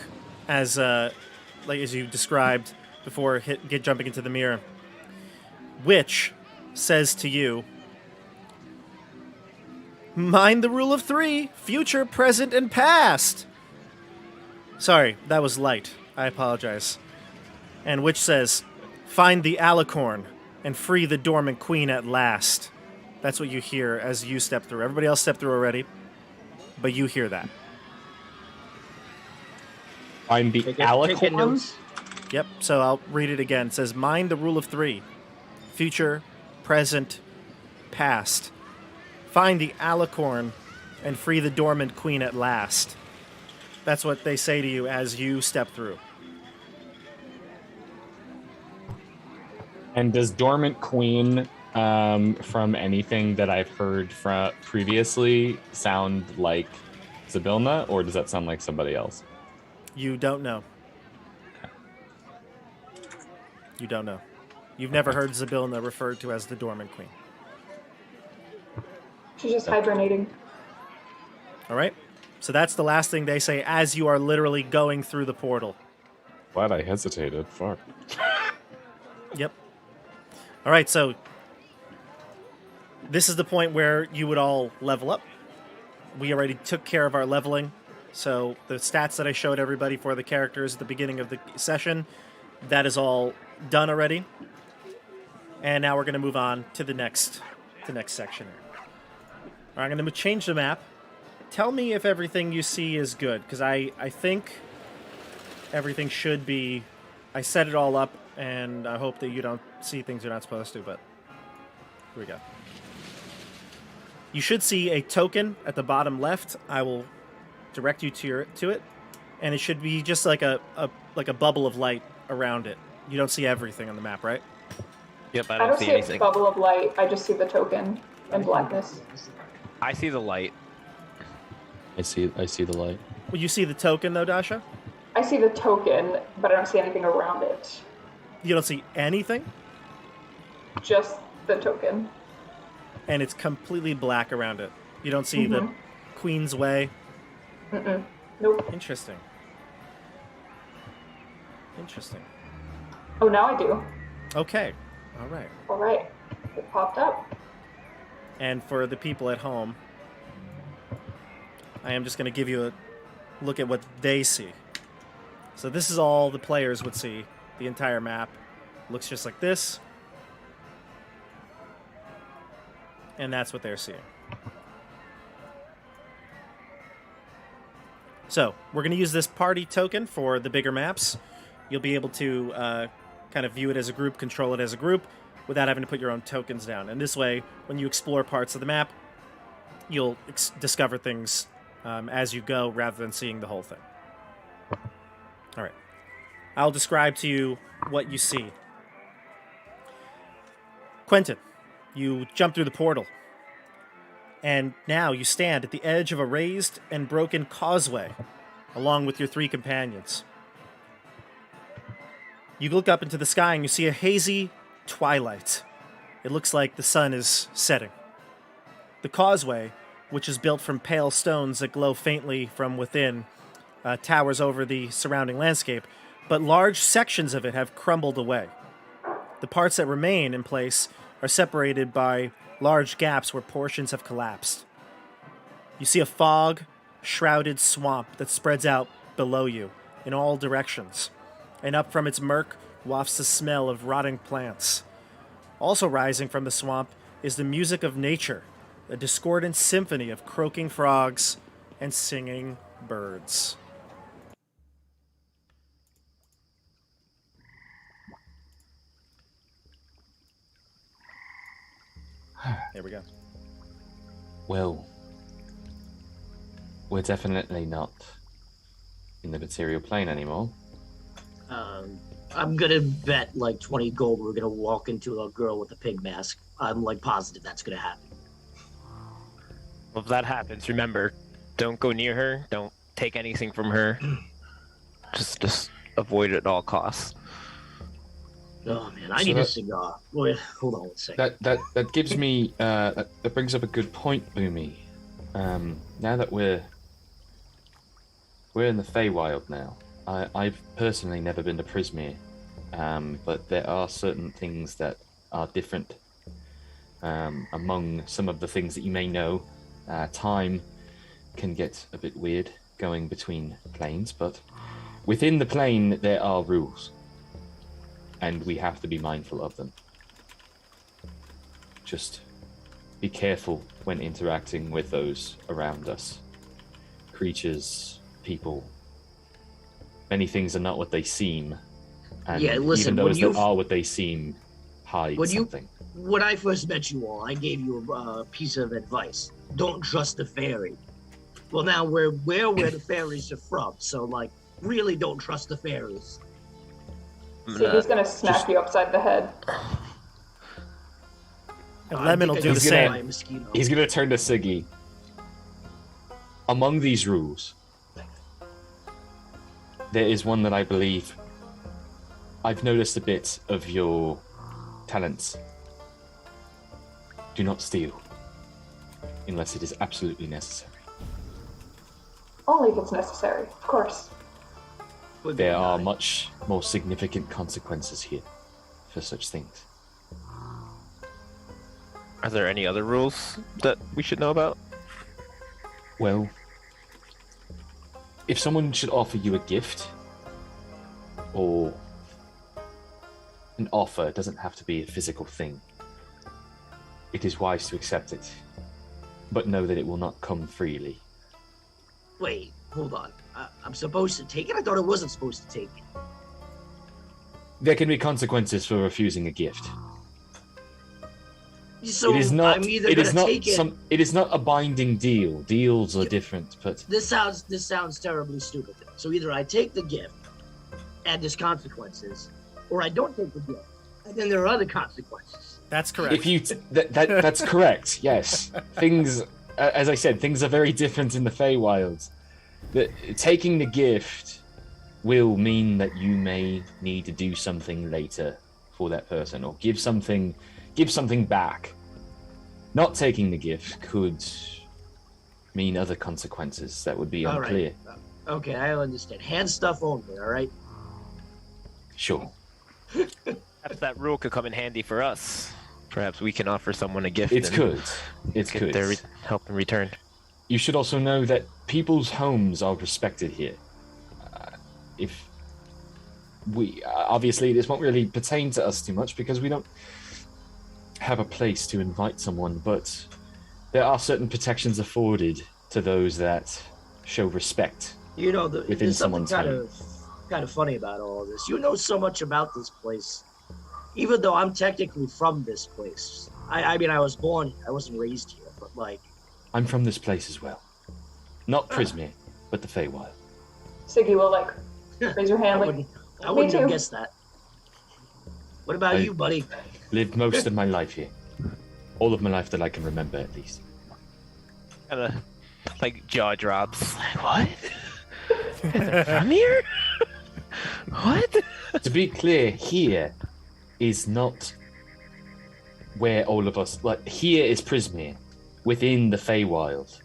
as you described before jumping into the mirror. Which says to you, mind the rule of 3, future, present, and past. Sorry, that was light. I apologize. And which says, find the alicorn and free the dormant queen at last. That's what you hear as you step through. Everybody else stepped through already, but you hear that. Find the Taking alicorn. notes. Yep, so I'll read it again. It says, mind the rule of 3, future, present, past. Find the alicorn and free the dormant queen at last. That's what they say to you as you step through. And does dormant queen, from anything that I've heard from previously, sound like Zybilna, or does that sound like somebody else? You don't know. You don't know. You've never heard Zybilna referred to as the dormant queen. She's just hibernating. All right? So that's the last thing they say as you are literally going through the portal. Glad I hesitated. Fuck. Yep. All right, so this is the point where you would all level up. We already took care of our leveling. So the stats that I showed everybody for the characters at the beginning of the session, that is all done already. And now we're going to move on to the next section here. All right, I'm going to change the map. Tell me if everything you see is good, because I think everything should be... I set it all up, and I hope that you don't see things you're not supposed to, but here we go. You should see a token at the bottom left. I will direct you to it, and it should be just like a bubble of light around it. You don't see everything on the map, right? Yep, I I don't don't see see a anything. bubble of light. I just see the token in blackness. I see the light. I see the light. Well, you see the token, though, Dasha? I see the token, but I don't see anything around it. You don't see anything, Just the token. and it's completely black around it. You don't see the Queen's Way. Mm-mm. Nope. Interesting. Interesting. Oh, now I do. Okay. All right. All right. It popped up. And for the people at home, I am just going to give you a look at what they see. So this is all the players would see. The entire map looks just like this. And that's what they're seeing. So we're going to use this party token for the bigger maps. You'll be able to kind of view it as a group, control it as a group, without having to put your own tokens down. And this way, when you explore parts of the map, you'll discover things as you go rather than seeing the whole thing. All right. I'll describe to you what you see. Quentin, you jump through the portal. And now you stand at the edge of a raised and broken causeway, along with your 3 companions. You look up into the sky and you see a hazy twilight. It looks like the sun is setting. The causeway, which is built from pale stones that glow faintly from within, towers over the surrounding landscape, but large sections of it have crumbled away. The parts that remain in place are separated by large gaps where portions have collapsed. You see a fog-shrouded swamp that spreads out below you in all directions, and up from its murk wafts the smell of rotting plants. Also rising from the swamp is the music of nature, a discordant symphony of croaking frogs and singing birds. There we go. Well, we're definitely not in the material plane anymore. I'm gonna bet like 20 gold we're gonna walk into a girl with a pig mask. I'm like positive that's gonna happen. Well, if that happens, remember, don't go near her. Don't take anything from her. Just avoid it at all costs. Oh man, I need a cigar. Wait, hold on one second. That gives me that brings up a good point, Boomy. Now that we're in the Feywild now, I've personally never been to Prismere, but there are certain things that are different. Among some of the things that you may know, time can get a bit weird going between planes, but within the plane there are rules, and we have to be mindful of them. Just be careful when interacting with those around us. Creatures, people. Many things are not what they seem. And Yeah, listen, even those when that are what they seem hide something. When I first met you all, I gave you a piece of advice. Don't trust the fairy. Well, now we're where the fairies are from, so like, really don't trust the fairies. So he's gonna smack you upside the head. And Lemon will do the same. He's gonna turn to Siggy. Among these rules, there is one that I believe I've noticed a bit of your talents. Do not steal, unless it is absolutely necessary. Only if it's necessary, of course. There are much more significant consequences here for such things. Are there any other rules that we should know about? Well, if someone should offer you a gift, or an offer, it doesn't have to be a physical thing. It is wise to accept it, but know that it will not come freely. Wait, hold on. I'm supposed to take it? I thought I wasn't supposed to take it. There can be consequences for refusing a gift. So it is not. I'm either It is gonna not take it. It is not a binding deal. Deals are different, but This sounds terribly stupid. So either I take the gift, and there's consequences, or I don't take the gift, and then there are other consequences. That's correct. if you that's correct. Yes, things. As I said, things are very different in the Feywild. Taking the gift will mean that you may need to do something later for that person, or give something back. Not taking the gift could mean other consequences that would be All unclear. right. Okay, I understand. Hand stuff only, all right? Sure. Perhaps that rule could come in handy for us. Perhaps we can offer someone a gift. It's and good. It's get good. their help in return. You should also know that people's homes are respected here. If we obviously this won't really pertain to us too much because we don't have a place to invite someone, but there are certain protections afforded to those that show respect. You know, Within there's something someone's kind of funny about all of this. You know so much about this place, even though I'm technically from this place. I mean, I was born here. I wasn't raised here, but like, I'm from this place as well. Not Prismere, but the Feywild. Siggy will like raise your hand I like, wouldn't too. have guessed that. What about I- you, buddy? Lived most of my life here. All of my life that I can remember, at least. Kind of like jaw drops. Like, what? They're from here? What? To be clear, here is not where all of us. Like here is Prismere, within the Feywild.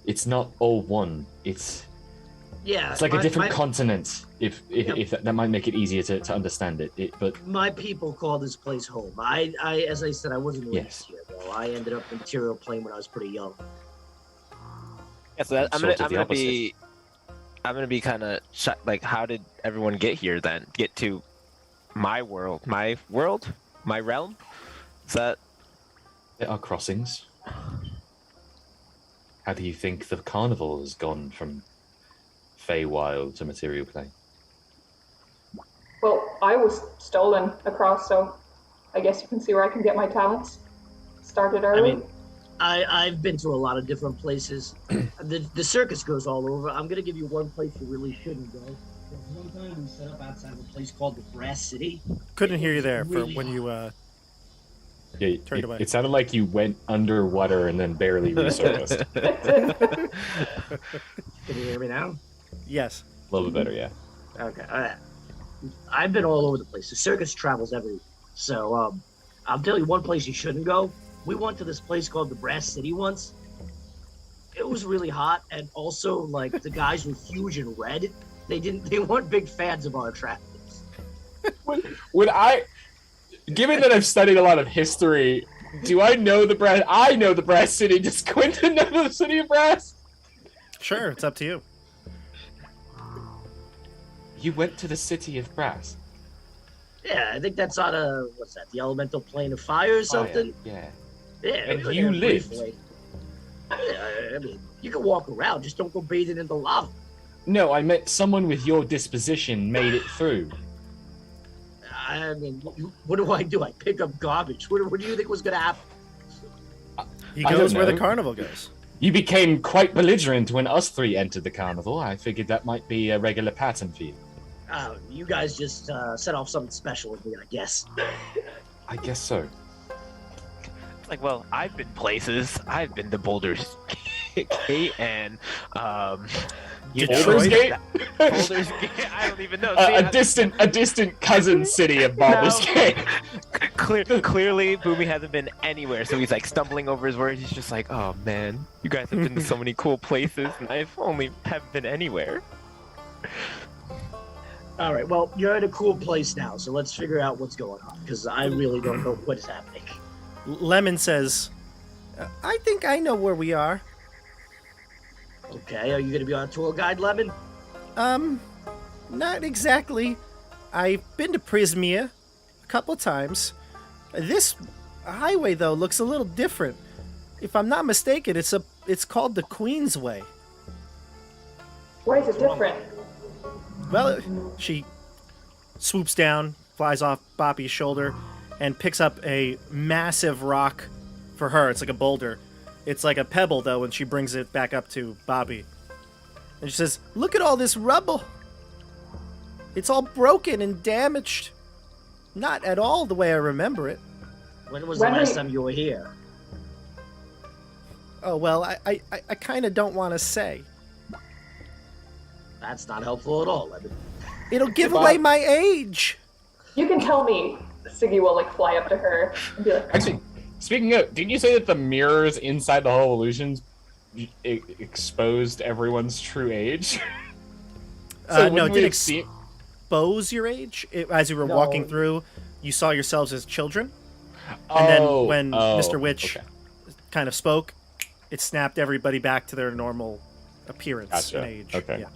It's not all one. It's Yeah, It's like a different continent. If that might make it easier to understand it. But my people call this place home. I as I said, I wasn't raised Yes. here though. I ended up in Material Plane when I was pretty young. Yeah, so I'm Sort of the gonna be kind of like, how did everyone get here then? Get to my world, my realm? Is that? there are crossings. How do you think the carnival has gone from Feywild to Material Plane? Well, I was stolen across, so I guess you can see where I can get my talents. Started early. I mean, I've been to a lot of different places. The circus goes all over. I'm gonna give you one place you really shouldn't go. One time we set up outside of a place called the Brass City. Couldn't hear you there for Really when you Yeah, Turned away. it sounded like you went underwater and then barely resurfaced. Can you hear me now? yes. A little bit better, yeah. Okay. I've been all over the place. The circus travels everywhere. So I'll tell you one place you shouldn't go. We went to this place called the Brass City once. It was really hot, and also like the guys were huge and red. They weren't big fans of our attractives. Given that I've studied a lot of history, do I know the Brass? I know the Brass City. Does Quentin know the City of Brass? Sure, it's up to you. You went to the City of Brass. Yeah, I think that's on what's that? The elemental plane of fire or something. Yeah. Yeah, And we were you there lived? briefly. Yeah, I mean, you can walk around, just don't go bathing in the lava. No, I meant someone with your disposition made it through. I mean, what do? I pick up garbage. What do you think was gonna happen? He I goes don't where the know. carnival goes. You became quite belligerent when us three entered the carnival. I figured that might be a regular pattern for you. You guys just set off something special with me, I guess. I guess so. Like, well, I've been places. I've been to Boulder's Gate and Detroit? Gate? Boulder's Gate. I don't even know. See, A distant cousin city of Baldur's No. Gate. Clearly, Boomy hasn't been anywhere, so he's like stumbling over his words. He's just like, "Oh man, you guys have been to so many cool places, and I've only haven't been anywhere." All right, well, you're in a cool place now, so let's figure out what's going on, because I really don't know what is happening. Lemon says, I think I know where we are. Okay, are you gonna be our tour guide, Lemon? Not exactly. I've been to Prismia a couple times. This highway, though, looks a little different. If I'm not mistaken, it's called the Queen's Way. Why is it different? Well, she swoops down, flies off Boppy's shoulder, and picks up a massive rock for her. It's like a boulder. It's like a pebble, though, and she brings it back up to Bobby. And she says, "Look at all this rubble. It's all broken and damaged. Not at all the way I remember it." When was the last time you were here? Oh, well, I kind of don't want to say. That's not helpful at all, Lemon. It'll give away my age. You can tell me. Siggy will like fly up to her and be like, Actually, speaking of, didn't you say that the mirrors inside the Hall of Illusions exposed everyone's true age? No, it wouldn't we did have seen- expose your age. As you were No. walking through, you saw yourselves as children. And then when Mr. Witch okay. kind of spoke, it snapped everybody back to their normal appearance Gotcha. and age. Okay. Yeah.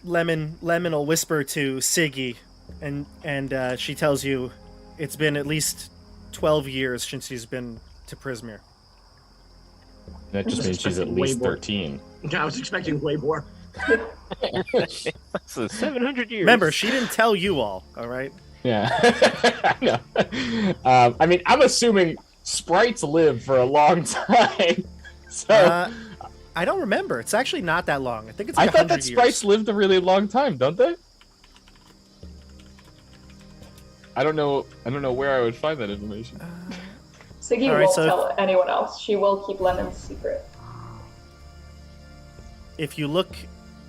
Lemon will whisper to Siggy, and she tells you it's been at least 12 years since she's been to Prismere. That just means she's at Way least more. 13. I was expecting way more. So 700 years. Remember, she didn't tell you all right? Yeah. I know. I mean, I'm assuming sprites live for a long time. So I don't remember. It's actually not that long. I think it's I like thought 100 that years. sprites lived a really long time, don't they? I don't know where I would find that information. Siggy All right, won't so tell anyone else. She will keep Lemon's secret. If you look,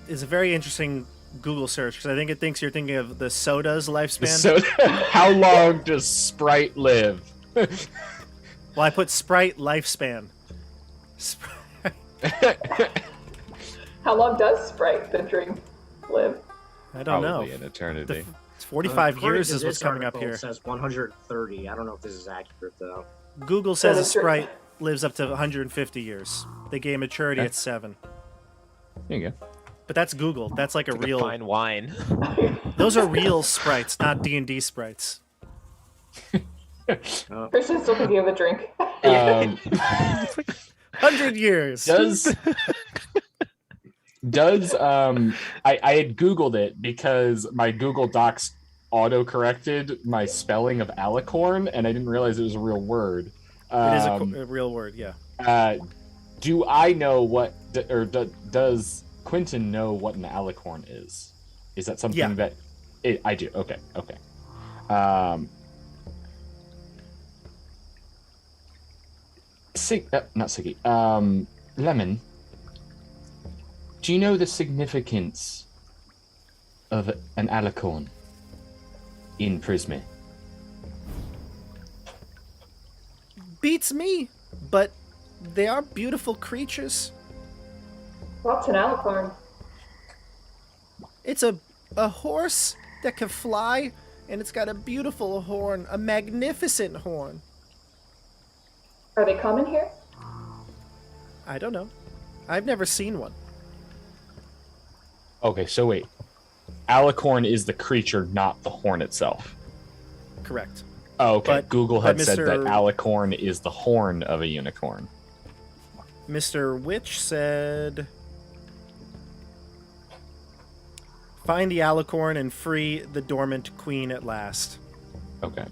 it's a very interesting Google search because I think it thinks you're thinking of the soda's lifespan. So, how long does Sprite live? Well, I put Sprite lifespan. How long does Sprite the drink live? I don't Probably know. an eternity. It's 45 According years to is what's this coming up article, here. It says 130. I don't know if this is accurate though. Google says So a the drink- Sprite lives up to 150 years. They gain maturity Okay. at 7. There you But that's Google. That's like a Like a real. fine wine. Those are real sprites, not D&D sprites. Christian's still thinking of the drink. go. 100 years. Does I had Googled it because my Google Docs auto-corrected my spelling of alicorn, and I didn't realize it was a real word. It is a real word, yeah. Do I know what, does Quentin know what an alicorn is? Is that something Yeah. that I do? Okay. Not Siggy. Lemon. Do you know the significance of an alicorn in Prisma? Beats me, but they are beautiful creatures. What's an alicorn? It's a horse that can fly, and it's got a beautiful horn, a magnificent horn. Are they common here? I don't know. I've never seen one. Okay, so wait. Alicorn is the creature, not the horn itself. Correct. Oh, okay. But- Google but had said that Mr. alicorn is the horn of a unicorn. Mr. Witch said, find the alicorn and free the dormant queen at last. Okay.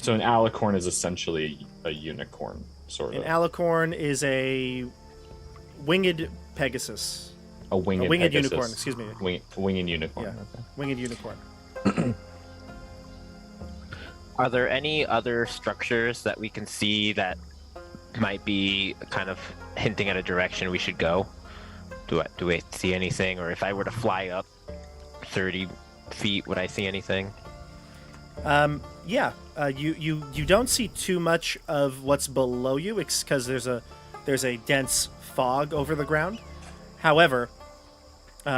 So an alicorn is essentially a unicorn, sort An of. alicorn is a winged Pegasus. A winged A winged Pegasus. unicorn, excuse me. Winged unicorn. Yeah. Okay. Winged unicorn. Are there any other structures that we can see that might be kind of hinting at a direction we should go? Do I see anything? Or if I were to fly up 30 feet, would I see anything? Yeah. You don't see too much of what's below you because there's a dense fog over the ground. However,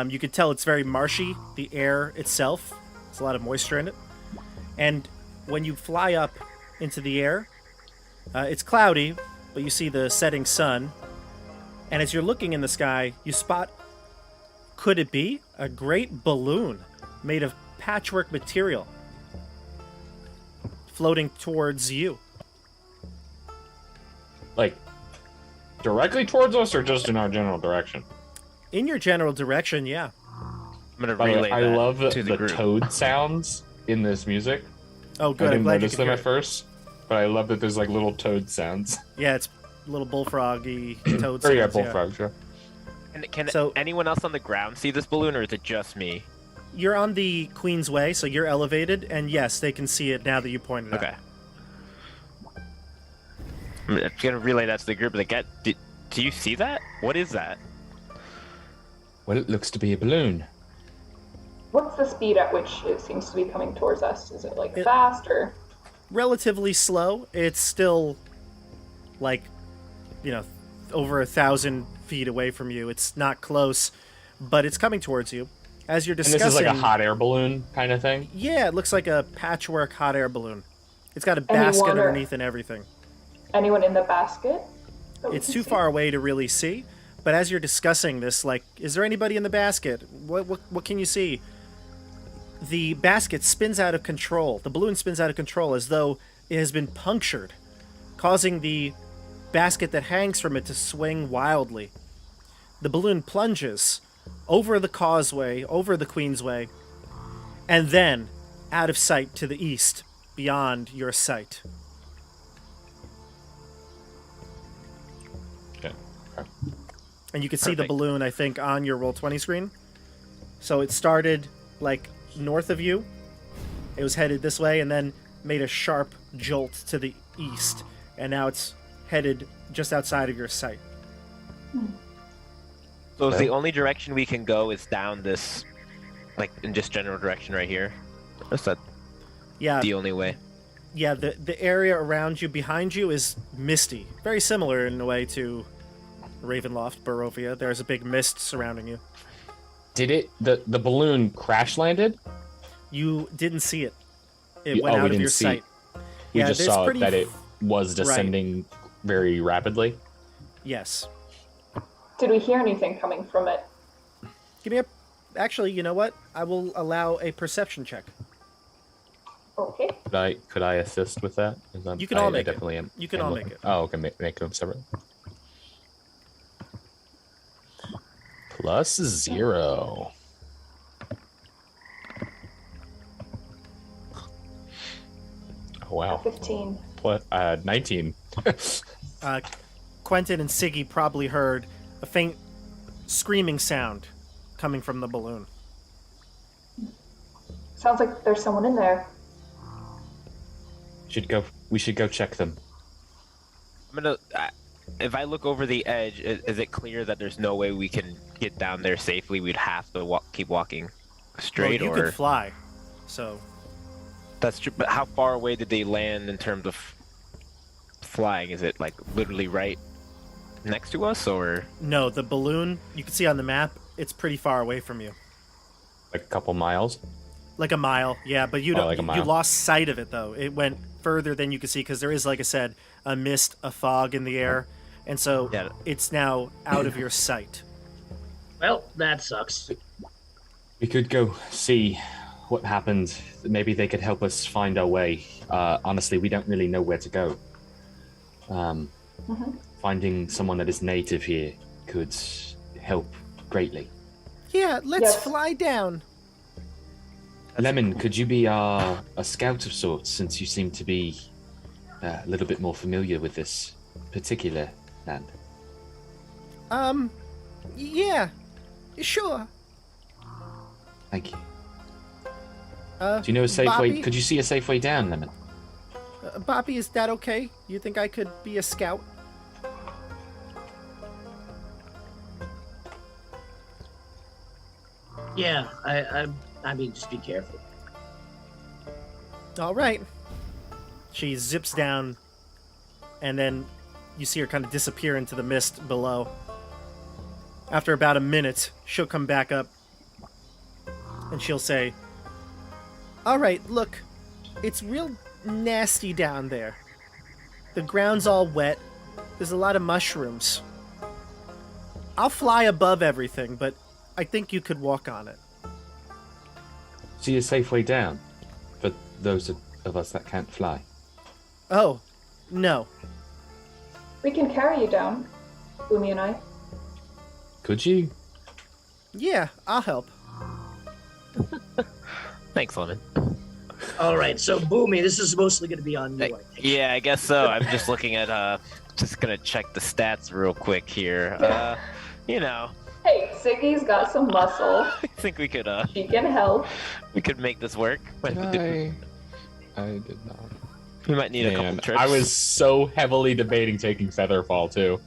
you can tell it's very marshy. The air itself, there's a lot of moisture in it, and when you fly up into the air, it's cloudy, but you see the setting sun. And as you're looking in the sky, you spot, could it be a great balloon made of patchwork material floating towards you? Like, directly towards us or just in our general direction? In your general direction, yeah. I'm gonna By the relay way, I that love to the the group. toad sounds in this music. Oh, good. I I'm didn't glad you notice could them hear at it. first, but I love that there's like little toad sounds. Yeah, it's little bullfroggy toad Or yeah, sounds, bullfrog, sure. Can So- anyone else on the ground see this balloon, or is it just me? You're on the Queen's Way, so you're elevated, and yes, they can see it now that you pointed Okay. out. I'm gonna relay that to the group. Do you see that? What is that? Well, it looks to be a balloon. What's the speed at which it seems to be coming towards us? Is it like It- fast or? Relatively slow. It's still, like, over 1,000 feet away from you. It's not close, but it's coming towards you. As you're And discussing... this is like a hot air balloon kind of thing? Yeah, it looks like a patchwork hot air balloon. It's got a basket Anyone or- underneath and everything. Anyone in the basket? that we It's can too see? far away to really see, but as you're discussing this, like, is there anybody in the basket? What can you see? The basket spins out of control. The balloon spins out of control as though it has been punctured, causing the basket that hangs from it to swing wildly. The balloon plunges over the causeway, over the Queensway, and then out of sight to the east, beyond your sight. Okay. And you can see the Perfect. balloon, I think, on your Roll20 screen. So it started, like, north of you. It was headed this way, and then made a sharp jolt to the east. And now it's headed just outside of your sight. So is Okay. the only direction we can go is down this, like, in just general direction right here? Is that Yeah, the only way? yeah. The area around you, behind you, is misty. Very similar in a way to Ravenloft, Barovia. There's a big mist surrounding you. Did it? The balloon crash landed? You didn't see it. It went out we of didn't your see. sight. We Yeah, just there's saw pretty that it was descending very rapidly. Yes. Did we hear anything coming from it? Give me a... Actually, you know what? I will allow a perception check. Okay. Could I assist with that? You can all I make it. definitely am. You can am all looking. make it. Oh, okay. Make them separate. +0. Oh, wow. 15. 19. Quentin and Siggy probably heard a faint screaming sound coming from the balloon. Sounds like there's someone in there. We should go check them. I'm gonna. If I look over the edge, is it clear that there's no way we can get down there safely? We'd have to keep walking straight, well, you could fly, so... That's true. But how far away did they land in terms of flying? Is it like literally right next to us, or? No, the balloon, you can see on the map, it's pretty far away from you. Like a couple miles? Like a mile, yeah, but you don't. Like a mile. You lost sight of it though. It went further than you could see because there is, like I said, a mist, a fog in the air, and so Yeah. it's now out of your sight. Well, that sucks. We could go see what happened. Maybe they could help us find our way. Honestly, we don't really know where to go. Finding someone that is native here could help greatly. Yeah, let's Yes. fly down. Lemon, could you be a scout of sorts, since you seem to be a little bit more familiar with this particular land? Yeah, sure. Thank you. Do you know a safe way? Bobby? Could you see a safe way down, Lemon? Bobby, is that okay? You think I could be a scout? Yeah, I mean, just be careful. All right. She zips down, and then you see her kind of disappear into the mist below. After about a minute, she'll come back up, and she'll say, "All right, look, it's real nasty down there. The ground's all wet. There's a lot of mushrooms. I'll fly above everything, but I think you could walk on it." See a safe way down for those of us that can't fly. Oh, no. We can carry you down, Boomy and I. Could you? Yeah, I'll help. Thanks, Lemon. All right, so Boomy, this is mostly going to be on you, I think. Yeah, I guess so. I'm just looking at just gonna check the stats real quick here. You know, Hey, Siggy's got some muscle. I think we could She can help. we could make this work. But I did not. we might need a couple Man, trips. I was so heavily debating taking Featherfall too.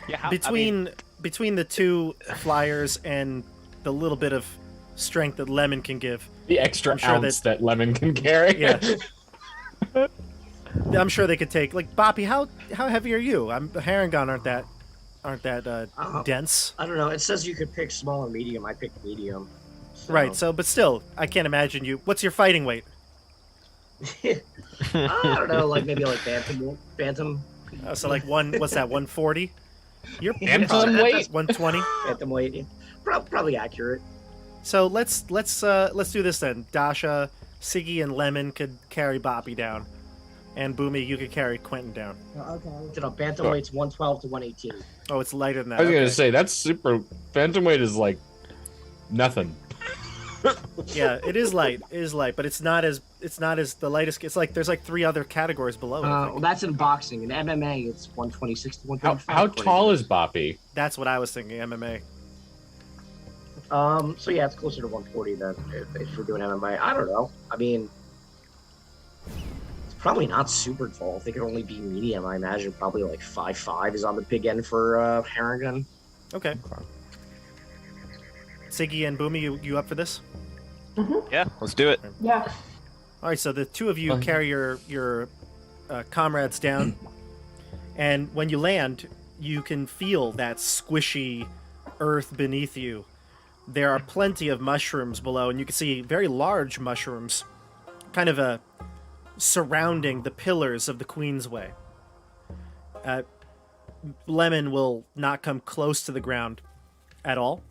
Yeah, Between the two flyers and the little bit of strength that Lemon can give, The extra I'm sure ounce that Lemon can carry. yeah, I'm sure they could take. Like Boppy, how heavy are you? Harangon aren't that dense, I don't know. It says you could pick small or medium. I picked medium. So. right? So, but still, I can't imagine you. What's your fighting weight? I don't know, like maybe like Bantam. So like what's that? 140? You're Bantam weight? 120. Bantam weight. Yeah. Probably accurate. So let's do this then. Dasha, Siggy, and Lemon could carry Boppy down, and Boomy, you could carry Quentin down. You know, Bantam weight's 112 to 118. Oh, it's lighter than that. I was okay. gonna say that's super. Phantom weight is like nothing. Yeah, it is light. It is light, but it's not as the lightest. It's like there's like 3 other categories below it. I think. Well, that's in boxing. In MMA, it's 126 to 135. How tall is Boppy? That's what I was thinking. MMA. So yeah, it's closer to 140 then if we're doing MMA. I don't know. I mean, it's probably not super tall. I think it'd only be medium. I imagine probably like 5'5" is on the big end for Harrigan. Okay. Siggy and Boomy, you up for this? Yeah, let's do it. Yeah. All right. So the two of you carry your comrades down, and when you land, you can feel that squishy earth beneath you. There are plenty of mushrooms below, and you can see very large mushrooms kind of surrounding the pillars of the Queensway. Lemon will not come close to the ground at all.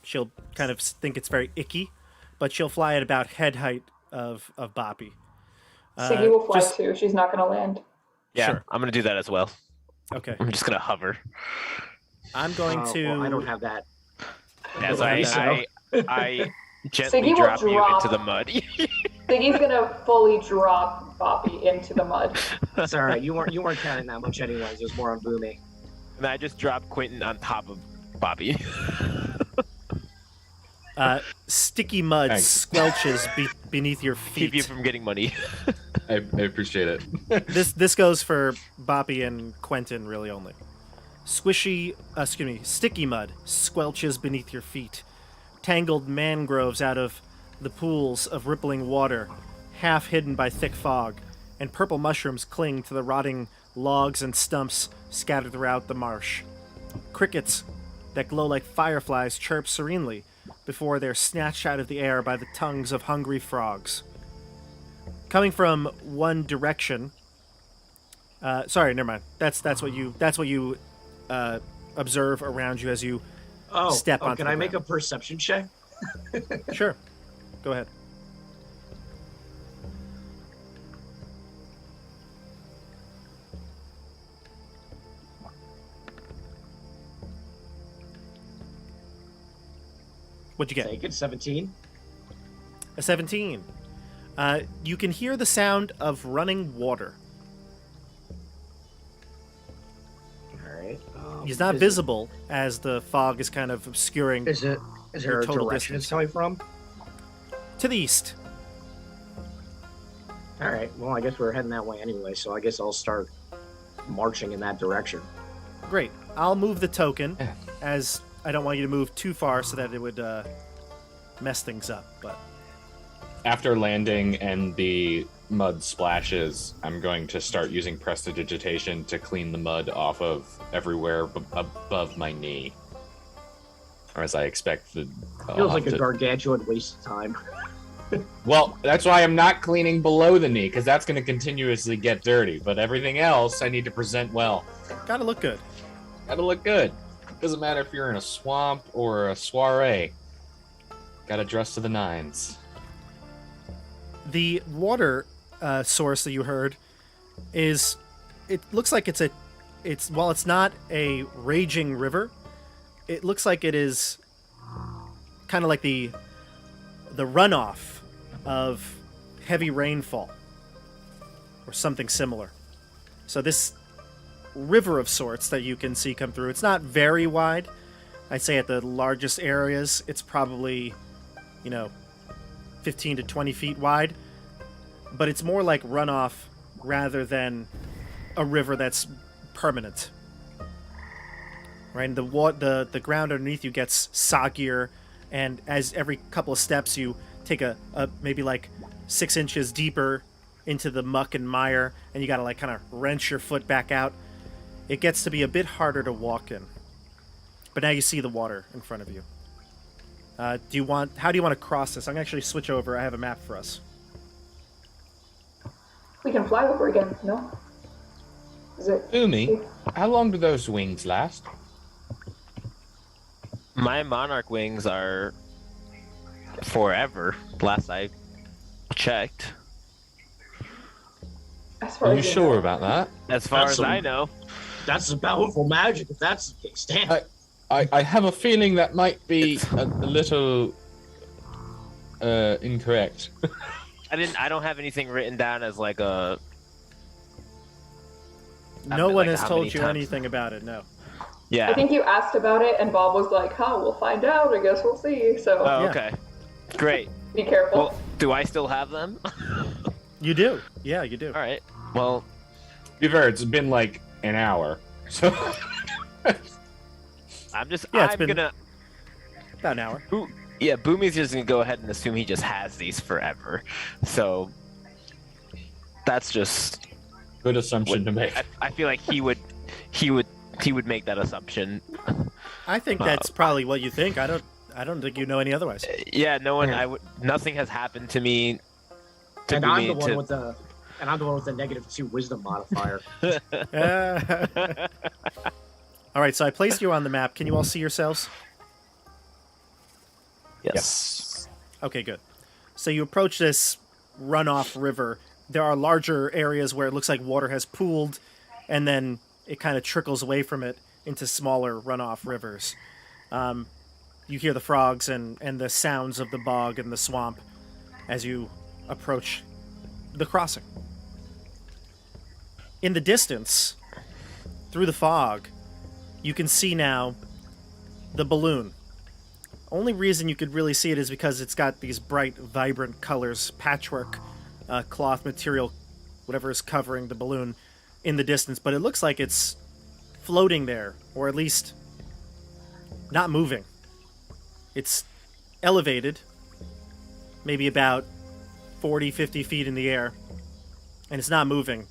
She'll kind of think it's very icky, but she'll fly at about head height of Boppy. Siggy will fly too. She's not going to land. Yeah, Sure. I'm gonna do that as well. Okay. I'm just gonna hover. I'm going to... Well, I don't have that. As I I gently Siggy will drop you drop- into the mud. Siggy's going to fully drop Boppy into the mud. It's all right. You weren't counting that much anyways. It was more on Boomy. And I just drop Quentin on top of Bobby. Sticky mud Thanks. squelches beneath your feet. Keep you from getting money. I appreciate it. This goes for Boppy and Quentin really only. Sticky mud squelches beneath your feet. Tangled mangroves out of the pools of rippling water, half hidden by thick fog, and purple mushrooms cling to the rotting logs and stumps scattered throughout the marsh. Crickets that glow like fireflies chirp serenely before they're snatched out of the air by the tongues of hungry frogs. Coming from one direction. Sorry, never mind. That's what you observe around you as you step onto can the I make a ground. perception check? Sure. Go ahead. What'd you get? Take it. 17. A 17. You can hear the sound of running water. All right. He's not visible as the fog is kind of obscuring Is there your a total direction distance. it's coming from? To the east. All right. Well, I guess we're heading that way anyway, so I guess I'll start marching in that direction. Great. I'll move the token, as I don't want you to move too far so that it would mess things up. But After landing and the mud splashes, I'm going to start using prestidigitation to clean the mud off of everywhere above my knee. Or as I expect the... Feels like a gargantuan waste of time. Well, that's why I'm not cleaning below the knee, because that's going to continuously get dirty. But everything else, I need to present well. gotta look good. Gotta look good. Doesn't matter if you're in a swamp or a soiree. Gotta dress to the nines. The water source that you heard is... It looks like while it's not a raging river, it looks like it is kind of like the runoff of heavy rainfall or something similar. So this river of sorts that you can see come through, it's not very wide. I'd say at the largest areas, it's probably, 15 to 20 feet wide. But it's more like runoff rather than a river that's permanent. Right? And the ground underneath you gets soggier, and as every couple of steps you take a maybe like 6 inches deeper into the muck and mire, and you gotta like kind of wrench your foot back out. It gets to be a bit harder to walk in. But now you see the water in front of you. How do you want to cross this? I'm gonna actually switch over. I have a map for us. We can fly over again, no? Is it... Umi, how long do those wings last? My monarch wings are forever. Last I checked. As far Are you as sure know. about that? As far That's as some- I know. That's some powerful magic if that's the case. Damn. I have a feeling that might be a little incorrect. I don't have anything written down as like a... No been one like has how told many you times? anything about it. No. Yeah. I think you asked about it, and Bob was like, we'll find out. I guess we'll see. So Oh, Yeah. okay. Great. be careful. Well, do I still have them? You do. Yeah, you do. All right. Well, To be fair, it's been like an hour. So I'm just... Yeah, it's I'm been- gonna... About an hour. Yeah, Boomy's just gonna go ahead and assume he just has these forever. So... That's just... good assumption to make. I feel like he would he would make that assumption. I think that's probably what you think. I don't think you know any otherwise. Yeah, no one. Yeah. Nothing has happened to me. To And be I'm me the one to- with the -2 wisdom modifier. All right, so I placed you on the map. Can you all see yourselves? Yes. Okay, good. So you approach this runoff river. There are larger areas where it looks like water has pooled, and then it kind of trickles away from it into smaller runoff rivers. You hear the frogs and the sounds of the bog and the swamp as you approach the crossing. In the distance, through the fog, you can see now the balloon. Only reason you could really see it is because it's got these bright, vibrant colors, patchwork, cloth material, whatever is covering the balloon in the distance. But it looks like it's floating there, or at least not moving. It's elevated, maybe about 40, 50 feet in the air, and it's not moving.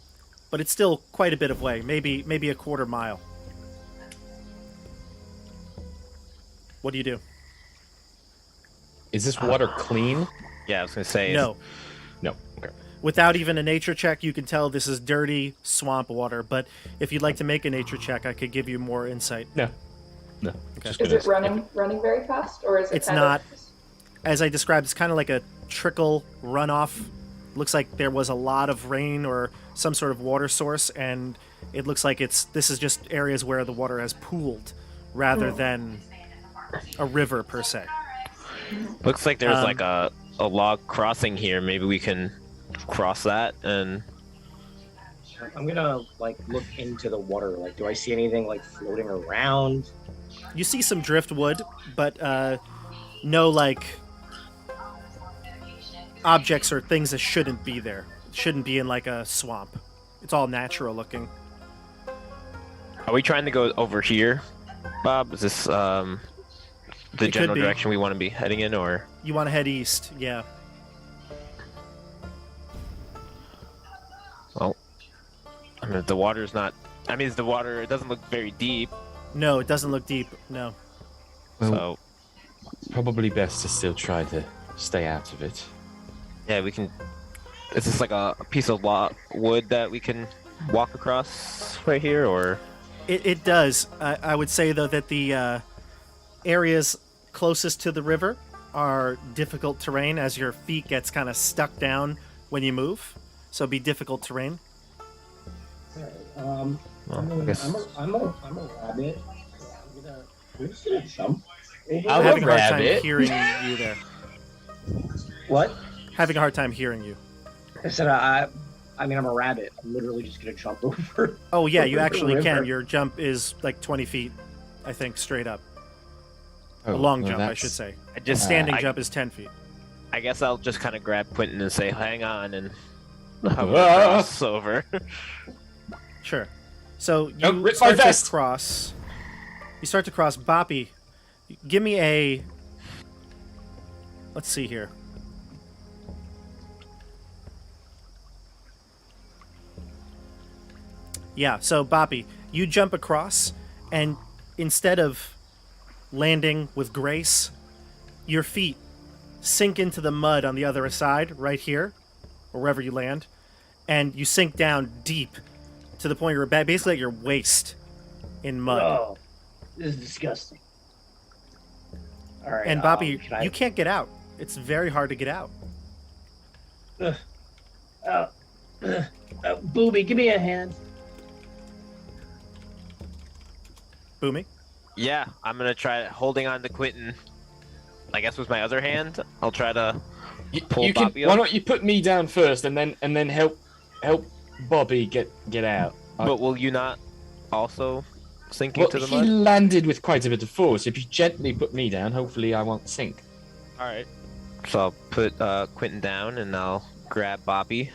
But it's still quite a bit of way, maybe a quarter mile. What do you do? Is this water clean? Yeah, I was gonna say. No. No. Okay. Without even a nature check, you can tell this is dirty swamp water. But if you'd like to make a nature check, I could give you more insight. No. No. Okay. Just Is gonna it running very fast, or is it? It's kind not. Of just... As I described, it's kind of like a trickle runoff. Looks like there was a lot of rain or some sort of water source, and it looks like this is just areas where the water has pooled rather than a river per se. Looks like there's like a log crossing here. Maybe we can cross that and. I'm gonna look into the water. Do I see anything floating around? You see some driftwood, but no objects or things that shouldn't be there. Shouldn't be in a swamp. It's all natural looking. Are we trying to go over here, Bob? Is this the It could general be. direction we want to be heading in, or? You want to head east, yeah. Well, I mean, the water's not. I mean, the water. It doesn't look very deep. No, it doesn't look deep. No. So Probably best to still try to stay out of it. yeah, we can. Is this like a piece of wood that we can walk across right here, or? It does. I would say, though, that the areas closest to the river are difficult terrain as your feet gets kind of stuck down when you move. So it'd be difficult terrain. Alright, Well, I guess. I'm a rabbit. I'm just gonna jump. I'm I'm a having a hard time rabbit. hearing you there. What? Having a hard time hearing you. I said I'm a rabbit. I'm literally just gonna jump over. Oh, yeah, Over you the actually river. can. Your jump is 20 feet, I think, straight up. Oh, A long well, jump, I that's- should say. I just Standing I, jump is 10 feet. I guess I'll just kind of grab Quentin and say, "Hang on," and hover Ah! across over. Sure. So you Oh, rip my start to vest. cross. You start to cross. Boppy, give me a. Let's see here. Yeah. So Boppy, you jump across, and instead of landing with grace, your feet sink into the mud on the other side, right here, or wherever you land, and you sink down deep to the point you're basically at your waist in mud. Oh, this is disgusting. All right. And Boppy, can I- you can't get out. It's very hard to get out. Booby, give me a hand. Boomy? Yeah, I'm gonna try holding on to Quentin. I guess with my other hand, I'll try to pull You can, Bobby why up. don't you put me down first, and then help Bobby get out? But will you not also sink Well, into the he mud? landed with quite a bit of force. If you gently put me down, hopefully I won't sink. All right. So I'll put Quentin down, and I'll grab Bobby.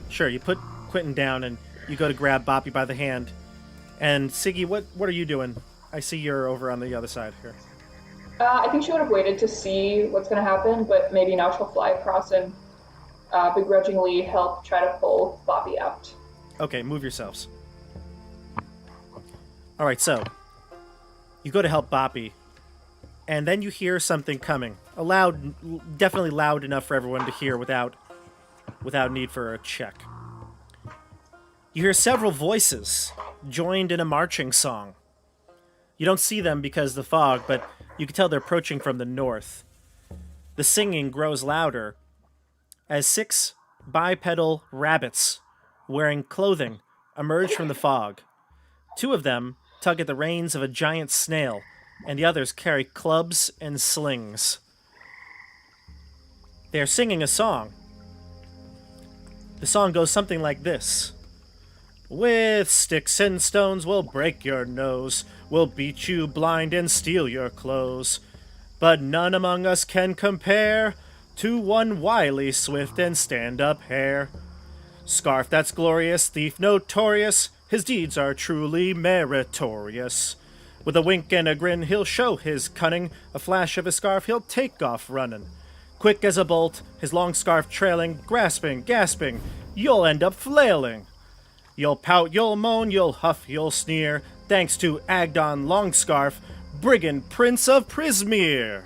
Sure, you put Quentin down and you go to grab Boppy by the hand. And Siggy, what are you doing? I see you're over on the other side here. I think she would have waited to see what's going to happen, but maybe now she'll fly across and begrudgingly help try to pull Bobby out. Okay, move yourselves. All right, so you go to help Boppy, and then you hear something coming. Definitely loud enough for everyone to hear without need for a check. You hear several voices joined in a marching song. You don't see them because of the fog, but you can tell they're approaching from the north. The singing grows louder as 6 bipedal rabbits wearing clothing emerge from the fog. 2 of them tug at the reins of a giant snail, and the others carry clubs and slings. They are singing a song. The song goes something like this. With sticks and stones we'll break your nose, we'll beat you blind and steal your clothes. But none among us can compare to one wily, swift, and stand-up hare. Scarf that's glorious, thief notorious, his deeds are truly meritorious. With a wink and a grin he'll show his cunning, a flash of his scarf he'll take off running. Quick as a bolt, his long scarf trailing, grasping, gasping, you'll end up flailing. You'll pout, you'll moan, you'll huff, you'll sneer, thanks to Agdon Longscarf, brigand prince of Prismere.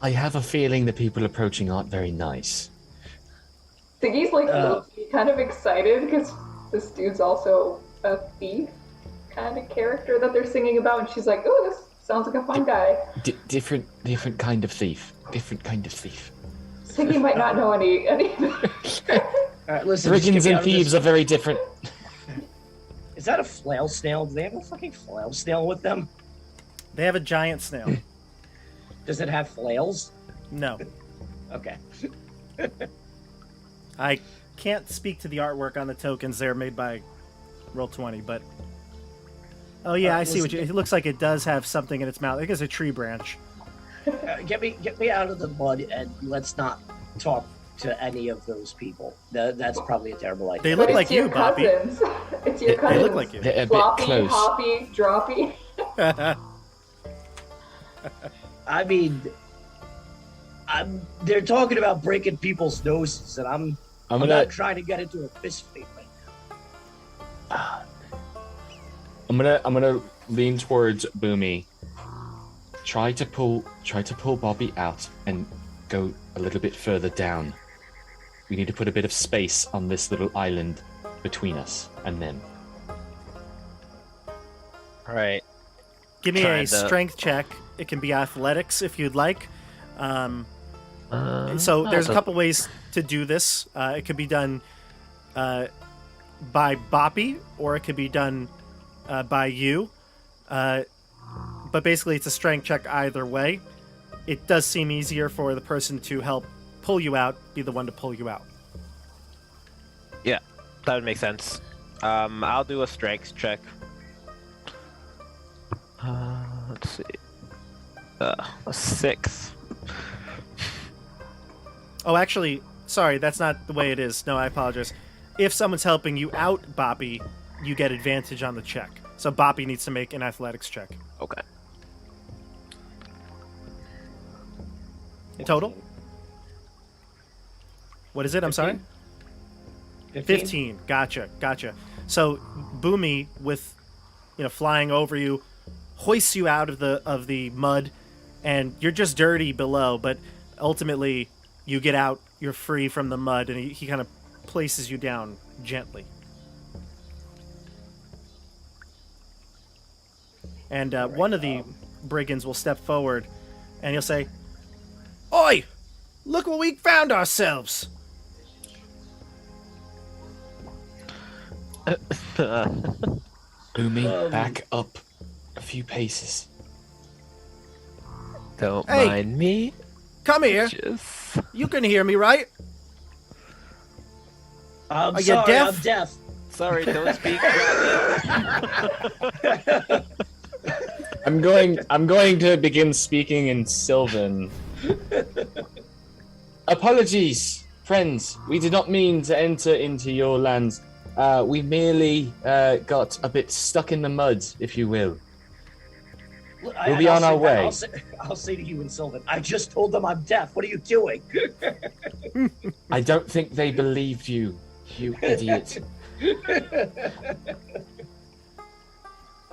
I have a feeling the people approaching aren't very nice. Siggy's like kind of excited because this dude's also a thief kind of character that they're singing about, and she's like, "Oh, this sounds like a fun guy." Different kind of thief. Different kind of thief. Siggy might not know any. Alright, listen. Brigands and thieves are very different. Is that a flail snail? Do they have a fucking flail snail with them? They have a giant snail. Does it have flails? No. Okay. I can't speak to the artwork on the tokens. They're made by Roll20, but... Oh yeah, I see what you... It looks like it does have something in its mouth. I think it's a tree branch. Get me out of the mud and let's not talk to any of those people. That's probably a terrible idea. They look like you, Boppy. It's your cousins. They look like you. They're a bit Floppy, close. Hoppy, Droppy. I mean, they're talking about breaking people's noses, and I'm not trying to get into a fist fight right now. I'm gonna lean towards Boomy. Try to pull Bobby out and go a little bit further down. We need to put a bit of space on this little island between us and them. All right. Give me Trying a to- strength check. It can be athletics if you'd like. So there's a couple ways to do this. It could be done by Boppy, or it could be done by you. But basically, it's a strength check either way. It does seem easier for the person to help pull you out, be the one to pull you out. Yeah, that would make sense. I'll do a strength check. Let's see. A 6. Oh, actually, sorry, that's not the way it is. No, I apologize. If someone's helping you out, Boppy, you get advantage on the check. So Boppy needs to make an athletics check. Okay. Total? What is it? I'm sorry? 15. Gotcha. So Boomy, with flying over you, hoists you out of the mud, and you're just dirty below, but ultimately you get out, you're free from the mud, and he kind of places you down gently. And one of the brigands will step forward, and he'll say, "Oi! Look what we found ourselves!" Boomy, back up a few paces. Don't Hey. mind me. Come here. Just... You can hear me, right? I'm Are you sorry, deaf? I'm deaf. Sorry, don't speak. I'm going to begin speaking in Sylvan. Apologies, friends. We did not mean to enter into your lands. We merely got a bit stuck in the mud, if you will. We'll be on our way. I'll say to you in Sylvan, I just told them I'm deaf. What are you doing? I don't think they believed you. You idiot. You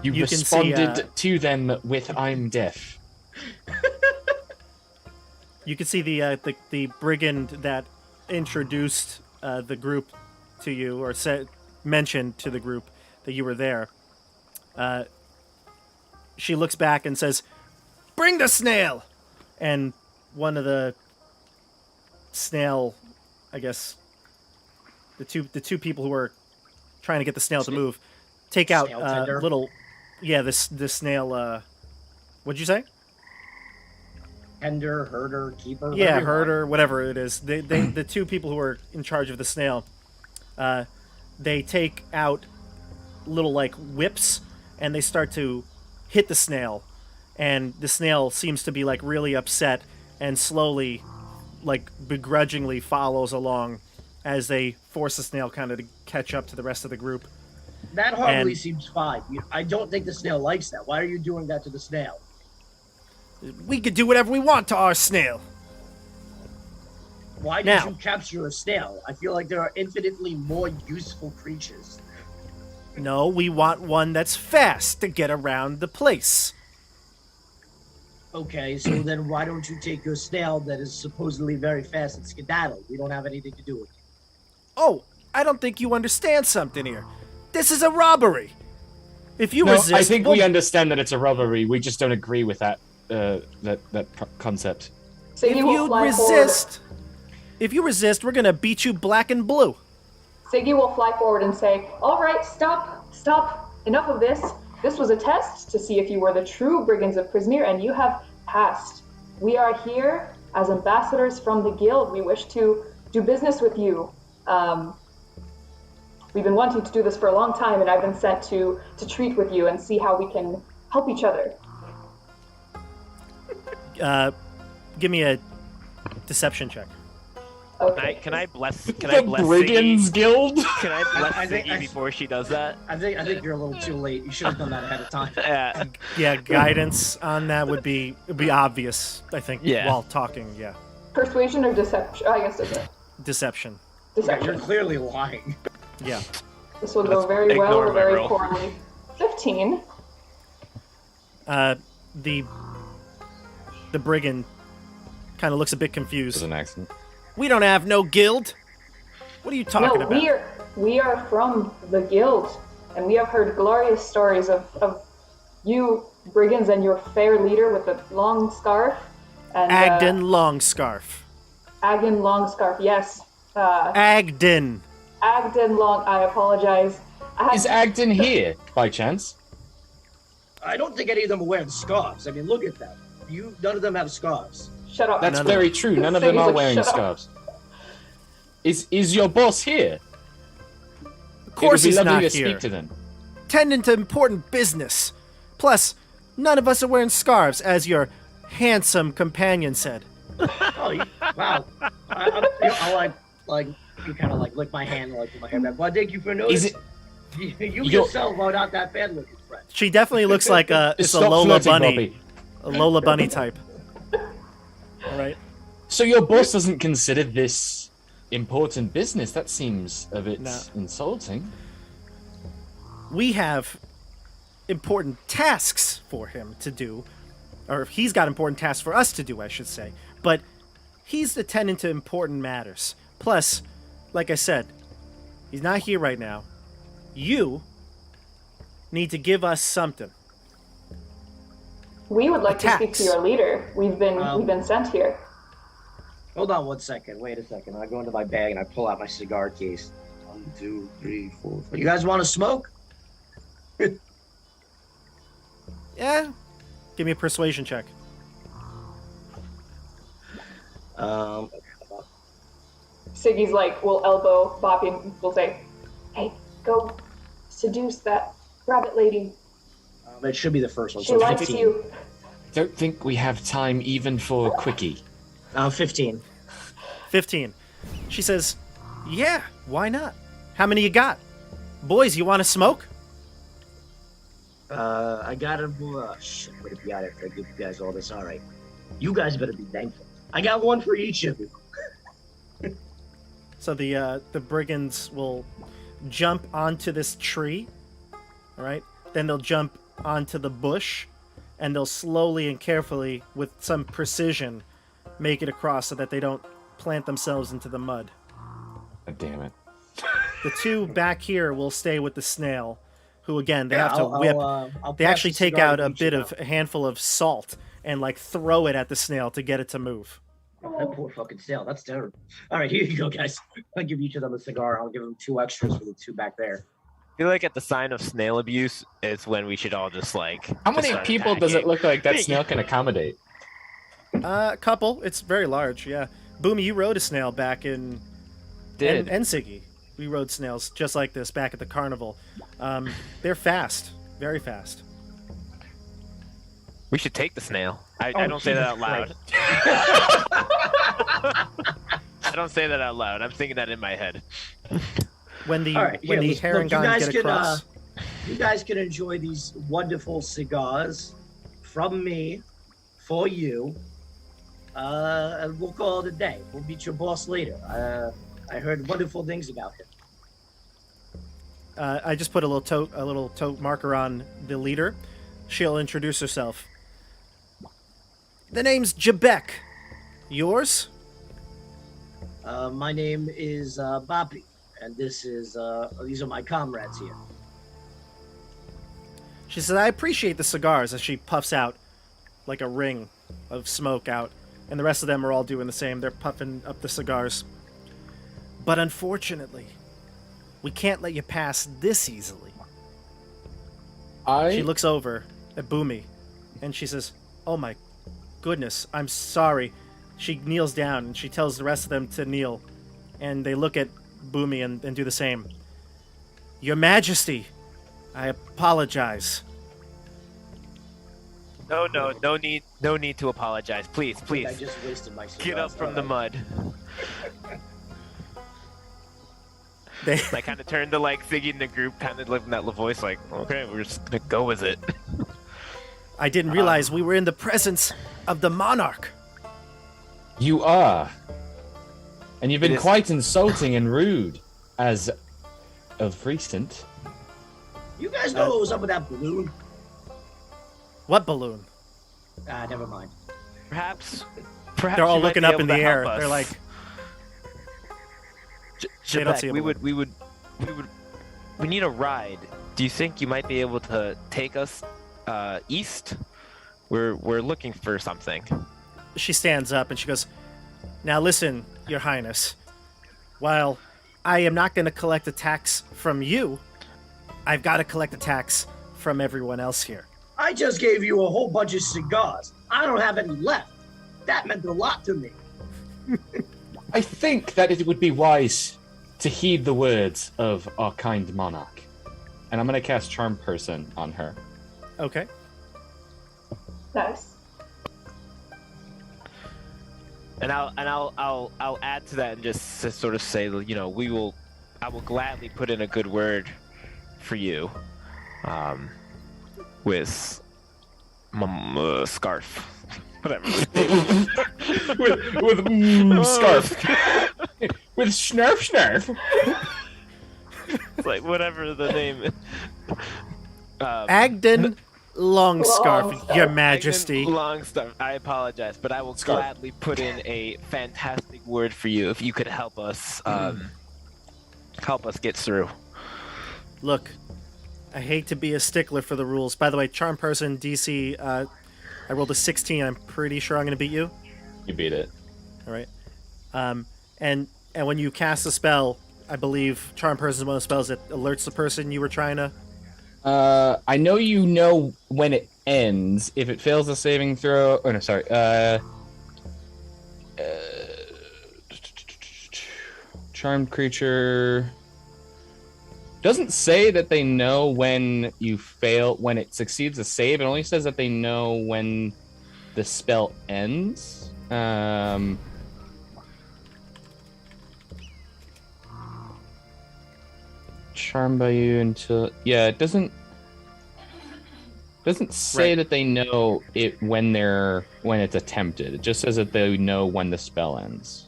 You can see, responded to them with "I'm deaf." You can see the brigand that introduced the group to you, or mentioned to the group that you were there. She looks back and says, "Bring the snail!" And one of the snail, I guess, the two people who were trying to get the snail to move, take out Snail tender? little, the snail. What'd you say? Tender, herder, keeper. Yeah, whatever you want. herder, whatever it is. The two people who are in charge of the snail, they take out little like whips and they start to hit the snail, and the snail seems to be like really upset and slowly, like begrudgingly follows along as they force the snail kind of to catch up to the rest of the group. That hardly And- seems fine. I don't think the snail likes that. Why are you doing that to the snail? We could do whatever we want to our snail. Why did Now- you capture a snail? I feel like there are infinitely more useful creatures. No, we want one that's fast to get around the place. Okay, so then why don't you take your snail that is supposedly very fast and skedaddle? We don't have anything to do with it. Oh, I don't think you understand something here. This is a robbery. If you No, resist, I think we'll- we understand that it's a robbery. We just don't agree with that concept. So If he will you fly resist, we're gonna beat you black and blue. Siggy will fly forward and say, "All right, stop. Enough of this. This was a test to see if you were the true brigands of Prismere, and you have passed. We are here as ambassadors from the guild. We wish to do business with you. We've been wanting to do this for a long time, and I've been sent to treat with you and see how we can help each other." Give me a deception check. Okay. Can I bless The Siggy? Brigands Guild? Can I bless I think- Siggy before she does that? I think you're a little too late. You should have done that ahead of time. Yeah. Yeah, guidance on that would be obvious, I think, Yeah. while talking. Yeah, Persuasion or deception? I guess it's deception. Yeah, deception. you're clearly lying. Yeah. This will go Let's very well ignore or my very roll. poorly. 15. The brigand kind of looks a bit It was confused. an accident. We don't have no guild. What are you talking No, about? we are from the guild, and we have heard glorious stories of you brigands and your fair leader with the long scarf. And, Agden Longscarf. Agden Longscarf, yes. Agden. Agden Long, I apologize. Is Agden here, by chance? I don't think any of them are wearing scarves. I mean, look at them. None of them have scarves. Shut up. That's None of very true. None of them are Like, wearing shut up. scarves. Is your boss here? Of course it would he's be lovely not to here. speak to them. Tending to important business. Plus, none of us are wearing scarves, as your handsome companion said. Oh, wow. I like you kind of like lick my hand, like put my hair back. Well, thank you for Is noticing. it? You You're- yourself are not that bad looking, friend. She definitely looks like it's a Stop Lola flirting, Bunny. Bobby. A Lola Bunny type. All right. So your boss doesn't consider this important business? That seems a bit No. insulting. We have important tasks for him to do, or he's got important tasks for us to do, I should say. But he's attending to important matters. Plus, like I said, he's not here right now. You need to give us something. We would like to speak Attacks. to your leader. We've been sent here. Hold on 1 second. Wait a second. I go into my bag and I pull out my cigar case. 1, 2, 3, 4. You guys want to smoke? Yeah? Give me a persuasion check. Siggy's like, will elbow Bobby and will say, "Hey, go seduce that rabbit lady. It should be the first one. She So likes 15. you." Don't think we have time even for a quickie. 15. 15. She says, yeah, why not? How many you got? Boys, you want to smoke? I got him. Shit, I'm gonna be out after I give you guys all this. All right. You guys better be thankful. I got one for each of you. So the brigands will jump onto this tree, all right? Then they'll jump onto the bush, and they'll slowly and carefully, with some precision, make it across so that they don't plant themselves into the mud. God damn it. The two back here will stay with the snail, who again they Yeah, have to whip. I'll They pass actually the take cigar out to a each bit of of a handful of salt and like throw it at the snail to get it to move. them. Oh, that poor fucking snail. That's terrible. All right, here you go, guys. I'll give each of them a cigar. I'll give them 2 extras for the 2 back there. I feel like at the sign of snail abuse is when we should all just like. How just many start people does it attacking. look like that snail can accommodate? A couple. It's very large. Yeah. Boomy, you rode a snail back in. Did And Siggy. We rode snails just like this back at the carnival. They're fast. Very fast. we should take the snail? I Oh, don't say that out Jesus loud. I don't say that out loud. I'm thinking that in my head. When the All right, when here, the look, you Harangon guys get can, across. You guys can enjoy these wonderful cigars from me for you. And we'll call it a day. We'll meet your boss later. I heard wonderful things about him. I just put a little tote marker on the leader. She'll introduce herself. The name's Jebek. Yours? My name is Bobby, and these are my comrades here. She says, I appreciate the cigars, as she puffs out like a ring of smoke out. And the rest of them are all doing the same. They're puffing up the cigars. But unfortunately, we can't let you pass this easily. She looks over at Boomy, and she says, oh my goodness, I'm sorry. She kneels down, and she tells the rest of them to kneel. And they look at Boomy and do the same. Your Majesty, I apologize. No need to apologize. Please, I please, just wasted my cigars. get up from the mud. They, I kind of turned to like Siggy in the group, kind of living that little voice, like, okay, we're just gonna go with it. I didn't realize we were in the presence of the monarch. You are. And you've been It is- quite insulting and rude, as of recent. You guys know what was up with that balloon? What balloon? Never mind. Perhaps They're all you might looking be up able in to the air. help us. They're like, They don't see a we need a ride. Do you think you might be able to take us east? We're looking for something. she stands up and she goes, now listen, Your Highness. While I am not going to collect a tax from you, I've got to collect a tax from everyone else here. I just gave you a whole bunch of cigars. I don't have any left. That meant a lot to me. I think that it would be wise to heed the words of our kind monarch. And I'm going to cast Charm Person on her. Okay. Nice. And I'll add to that and just to sort of say, you know, I will gladly put in a good word for you, with scarf, whatever. with scarf. With snarf. It's like whatever the name is. Agden Longscarf, Longscarf. Your Majesty. Longscarf. I apologize, but I will Scarf. gladly put in a fantastic word for you if you could help us get through. Look, I hate to be a stickler for the rules. By the way, Charm Person DC, I rolled a 16. I'm pretty sure I'm going to beat you. You beat it. All right. And when you cast a spell, I believe Charm Person is one of the spells that alerts the person you were trying to. I know you know when it ends. If it fails the saving throw... Oh, no, sorry. Charmed creature... Doesn't say that they know when you fail, when it succeeds a save. It only says that they know when the spell ends. Charmed by you until... Yeah, it doesn't say Right. that they know it when it's attempted. It just says that they know when the spell ends.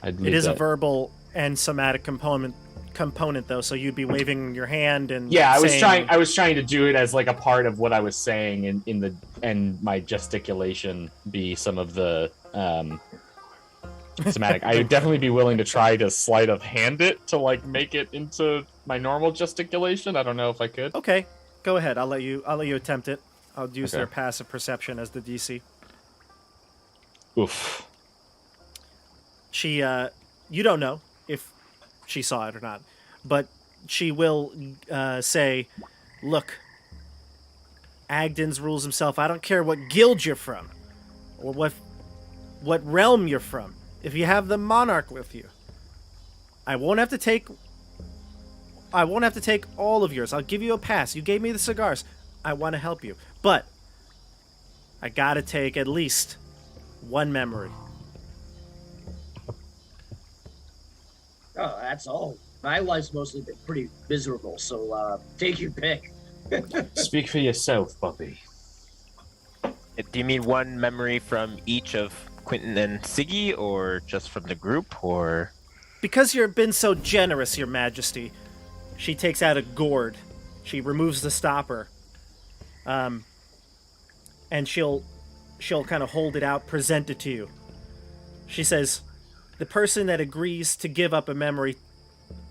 I'd It leave is a that. verbal and somatic component though, so you'd be waving your hand and Yeah, saying, I was trying to do it as like a part of what I was saying and my gesticulation be some of the somatic. I would definitely be willing to try to sleight of hand it to like make it into my normal gesticulation. I don't know if I could. Okay, go ahead. I'll let you attempt it. I'll use Okay. their passive perception as the DC. Oof. She you don't know if she saw it or not, but she will say, "Look, Agden's rules himself. I don't care what guild you're from or what realm you're from. If you have the monarch with you, I won't have to take all of yours. I'll give you a pass. You gave me the cigars. I want to help you. But I got to take at least one memory." Oh, that's all. My life's mostly been pretty miserable, so take your pick. Speak for yourself, Bobby. Do you mean one memory from each of Quentin and Siggy, or just from the group, or? Because you've been so generous, Your Majesty, she takes out a gourd. She removes the stopper. And she'll kind of hold it out, present it to you. She says, "The person that agrees to give up a memory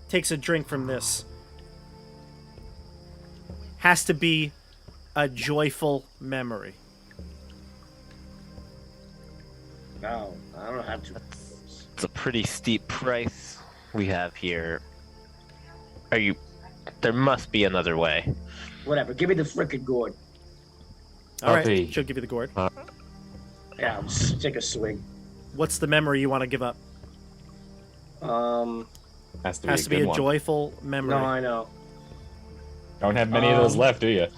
takes a drink from this. Has to be a joyful memory." No, I don't have to. It's a pretty steep price we have here. There must be another way. Whatever, give me the frickin' gourd. All right, Puppy. she'll give you the gourd. Yeah, I'll just take a swig. What's the memory you want to give up? Has to be Has a to be good a one. joyful memory. No, I know. Don't have many of those left, do you?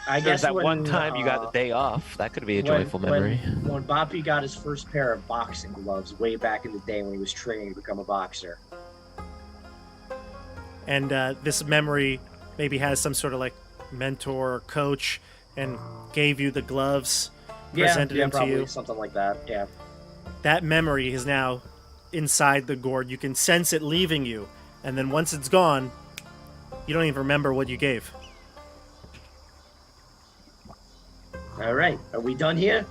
I There's guess that when, one time you got the day off. That could be a joyful memory. When Boppy got his first pair of boxing gloves way back in the day when he was training to become a boxer. And this memory maybe has some sort of like mentor or coach and gave you the gloves, presented them to probably you. something like that. Yeah. That memory is now inside the gourd. You can sense it leaving you, and then once it's gone, you don't even remember what you gave. All right, are we done here?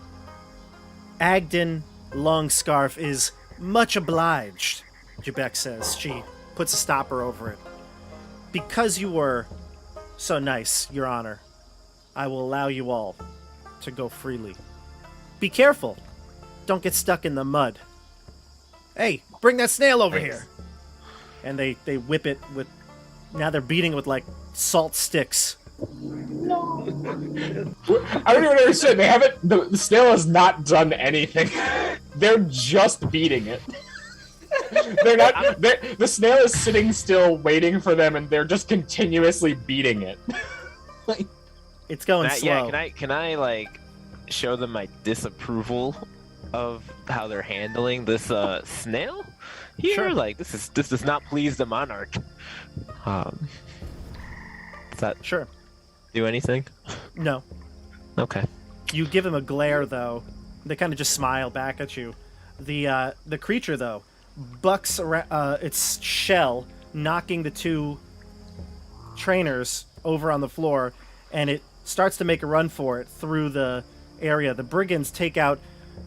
Agden Longscarf is much obliged, Jebek says. She puts a stopper over it. Because you were so nice, Your Honor, I will allow you all to go freely. Be careful. Don't get stuck in the mud. Hey, bring that snail over here. And they whip it with... Now they're beating it with, like, salt sticks. No. I don't even understand. They haven't. The snail has not done anything. They're just beating it. They're not. The snail is sitting still, waiting for them, and they're just continuously beating it. It's going slow. Can I like show them my disapproval of how they're handling this snail here? Sure. Like this does not please the monarch. Does that Sure. do anything? No. Okay. You give him a glare, though. They kind of just smile back at you. The creature, though, bucks around, its shell, knocking the two trainers over on the floor, and it starts to make a run for it through the area. The brigands take out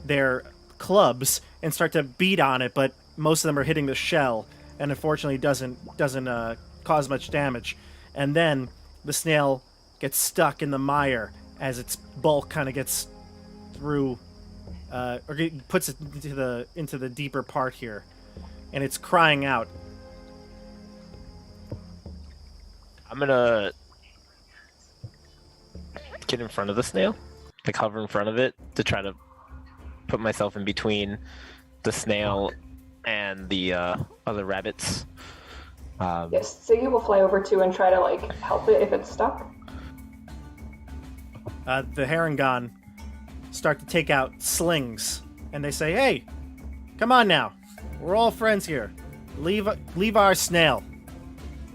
their clubs and start to beat on it, but most of them are hitting the shell, and unfortunately doesn't cause much damage. And then the snail gets stuck in the mire as its bulk kind of gets through, or puts it into the deeper part here, and it's crying out. I'm gonna get in front of the snail, like hover in front of it to try to put myself in between the snail and the other rabbits. Yes, Siggy will fly over too and try to like help it if it's stuck. The Harangon start to take out slings, and they say, "Hey, come on now. We're all friends here. Leave our snail."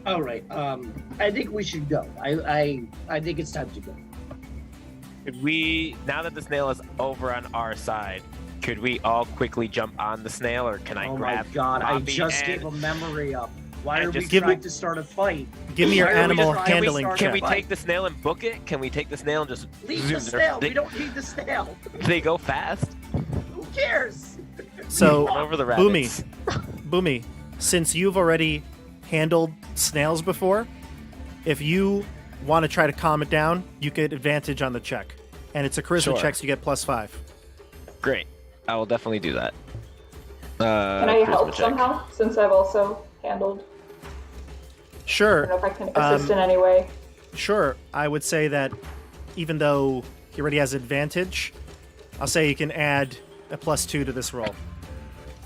All right. I think we should go. I think it's time to go. Could we, now that the snail is over on our side, Could we all quickly jump on the snail, or can I Oh grab my god, I Bobby just and- gave a memory up. Why and are we just trying to start a fight? Give me your Why are we animal just- why are we handling starting Can check. we fight? take the snail and book it? Can we take the snail and just Leave zoom? the snail. They, We don't need the snail. they go fast. Who cares? So, Run over the Boomy, rabbits. Boomy, since you've already handled snails before, if you want to try to calm it down, you get advantage on the check. And it's a charisma Sure. check, so you get +5. Great. I will definitely do that. Can I help somehow, since I've also handled? I Sure. don't know if I can assist in any way. Sure, I would say that even though he already has advantage, I'll say you can add a +2 to this roll.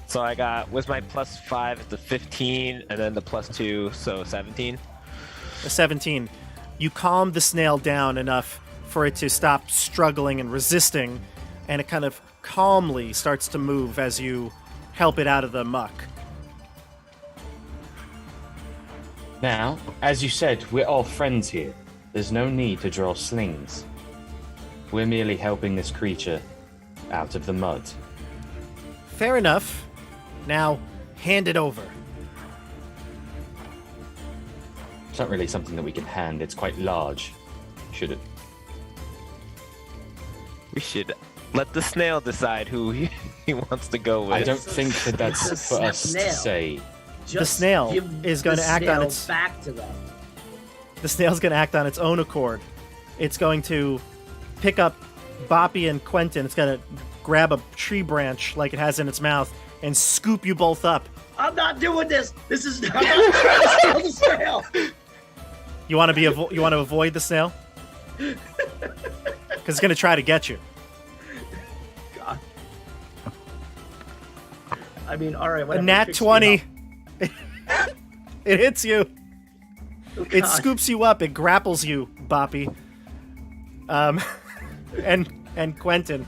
So I got, with my +5, it's the 15, and then the +2, so 17. A 17. You calm the snail down enough for it to stop struggling and resisting, and it kind of calmly starts to move as you help it out of the muck. Now, as you said, we're all friends here. There's no need to draw slings. We're merely helping this creature out of the mud. Fair enough. Now, hand it over. It's not really something that we can hand. It's quite large. Should it? We should let the snail decide who he wants to go with. I don't think that that's It's for a us to snail. say. Just snail give is going the to act on snail its- back to them. The snail's going to act on its own accord. It's going to pick up Boppy and Quentin. It's going to grab a tree branch like it has in its mouth and scoop you both up. I'm not doing this. This is I'm not trying to steal the snail. You want to you want to avoid the snail? Because it's going to try to get you. God. I mean, all right. A Whatever, nat fix me 20. up. It hits you. Oh, It God. scoops you up. It grapples you, Boppy. And Quentin.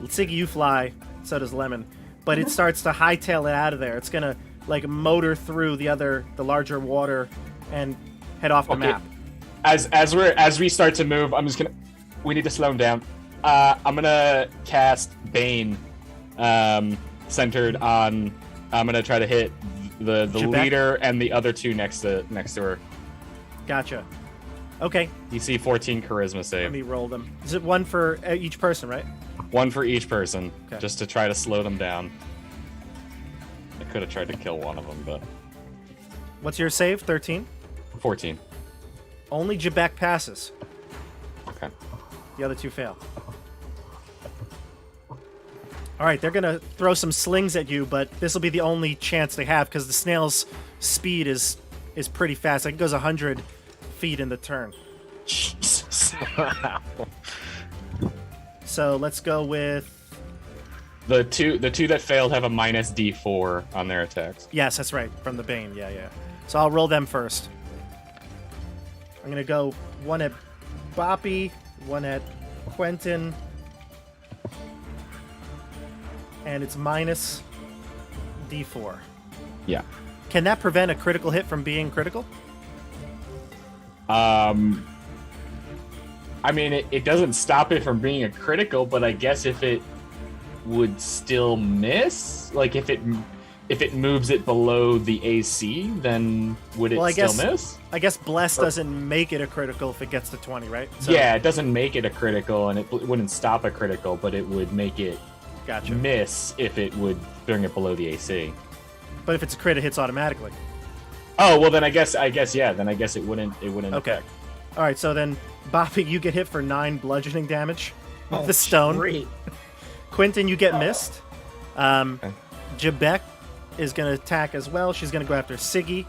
Siggy, you fly. So does Lemon. But it starts to hightail it out of there. It's gonna like motor through the larger water, and head off the Okay. map. As we start to move, I'm just gonna. We need to slow him down. I'm gonna cast Bane, centered on. I'm gonna try to hit the Jebek? leader and the other two next to her. Gotcha. Okay, DC 14 charisma let save. me roll them. Is it one for each person, right? One for each person, Okay. just to try to slow them down. I could have tried to kill one of them, but What's your save? 13? 14. Only Jebek passes. Okay. The other two fail. All right, they're gonna throw some slings at you, but this will be the only chance they have because the snail's speed is pretty fast. Like it goes 100 feet in the turn. Jesus. Wow. So let's go with The two that failed have a minus D4 on their attacks. yes, that's right from the Bane. Yeah. So I'll roll them first. I'm gonna go one at Boppy, one at Quentin, and it's minus D4. Yeah. Can that prevent a critical hit from being critical? I mean, it doesn't stop it from being a critical, but I guess if it would still miss, like if it moves it below the AC, then would it Well, I still guess- miss? I guess Bless doesn't make it a critical if it gets to 20, right? So, Yeah, it doesn't make it a critical, and it wouldn't stop a critical, but it would make it Gotcha. miss if it would bring it below the AC. But if it's a crit, it hits automatically. Oh well, then I guess yeah. Then I guess it wouldn't. Okay. affect. All right, so then, Boppy, you get hit for 9 bludgeoning damage with Oh, the stone. Great. Quentin, you get missed. Jebek is going to attack as well. She's going to go after Siggy.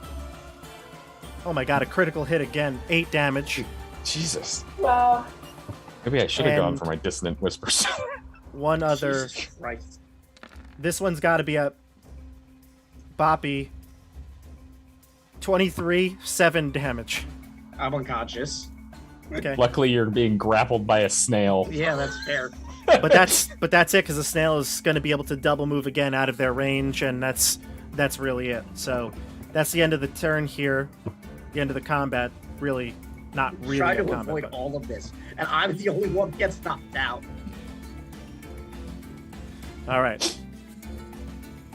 Oh my god, a critical hit again. 8 damage. Jesus. Wow. Maybe I should have gone And- for my dissonant whispers. One other. Jesus Christ. This one's got to be a Boppy. 23, 7 damage. I'm unconscious. Okay. Luckily, you're being grappled by a snail. Yeah, that's fair. But that's it, because the snail is going to be able to double move again out of their range, and that's really it. So that's the end of the turn here, the end of the combat. Really, not really Try a to combat. avoid but- all of this, and I'm the only one who gets knocked out. All right.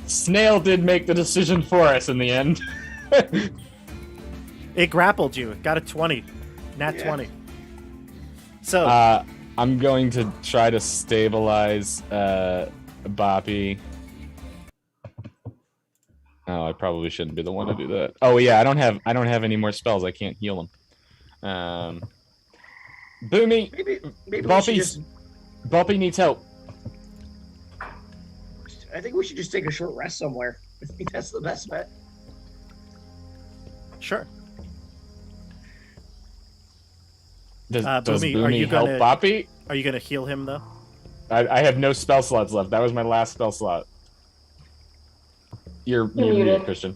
Snail did make the decision for us in the end. It grappled you. It got a 20. Nat 20. So, I'm going to try to stabilize Boppy. Oh, I probably shouldn't be the one to do that. Oh yeah, I don't have any more spells. I can't heal him. Boomy, Maybe Boppy needs help. I think we should just take a short rest somewhere. I think that's the best bet. sure. Does Boomy, Boomy help Boppy? Are you going to heal him, though? I have no spell slots left. That was my last spell slot. You're muted, Christian.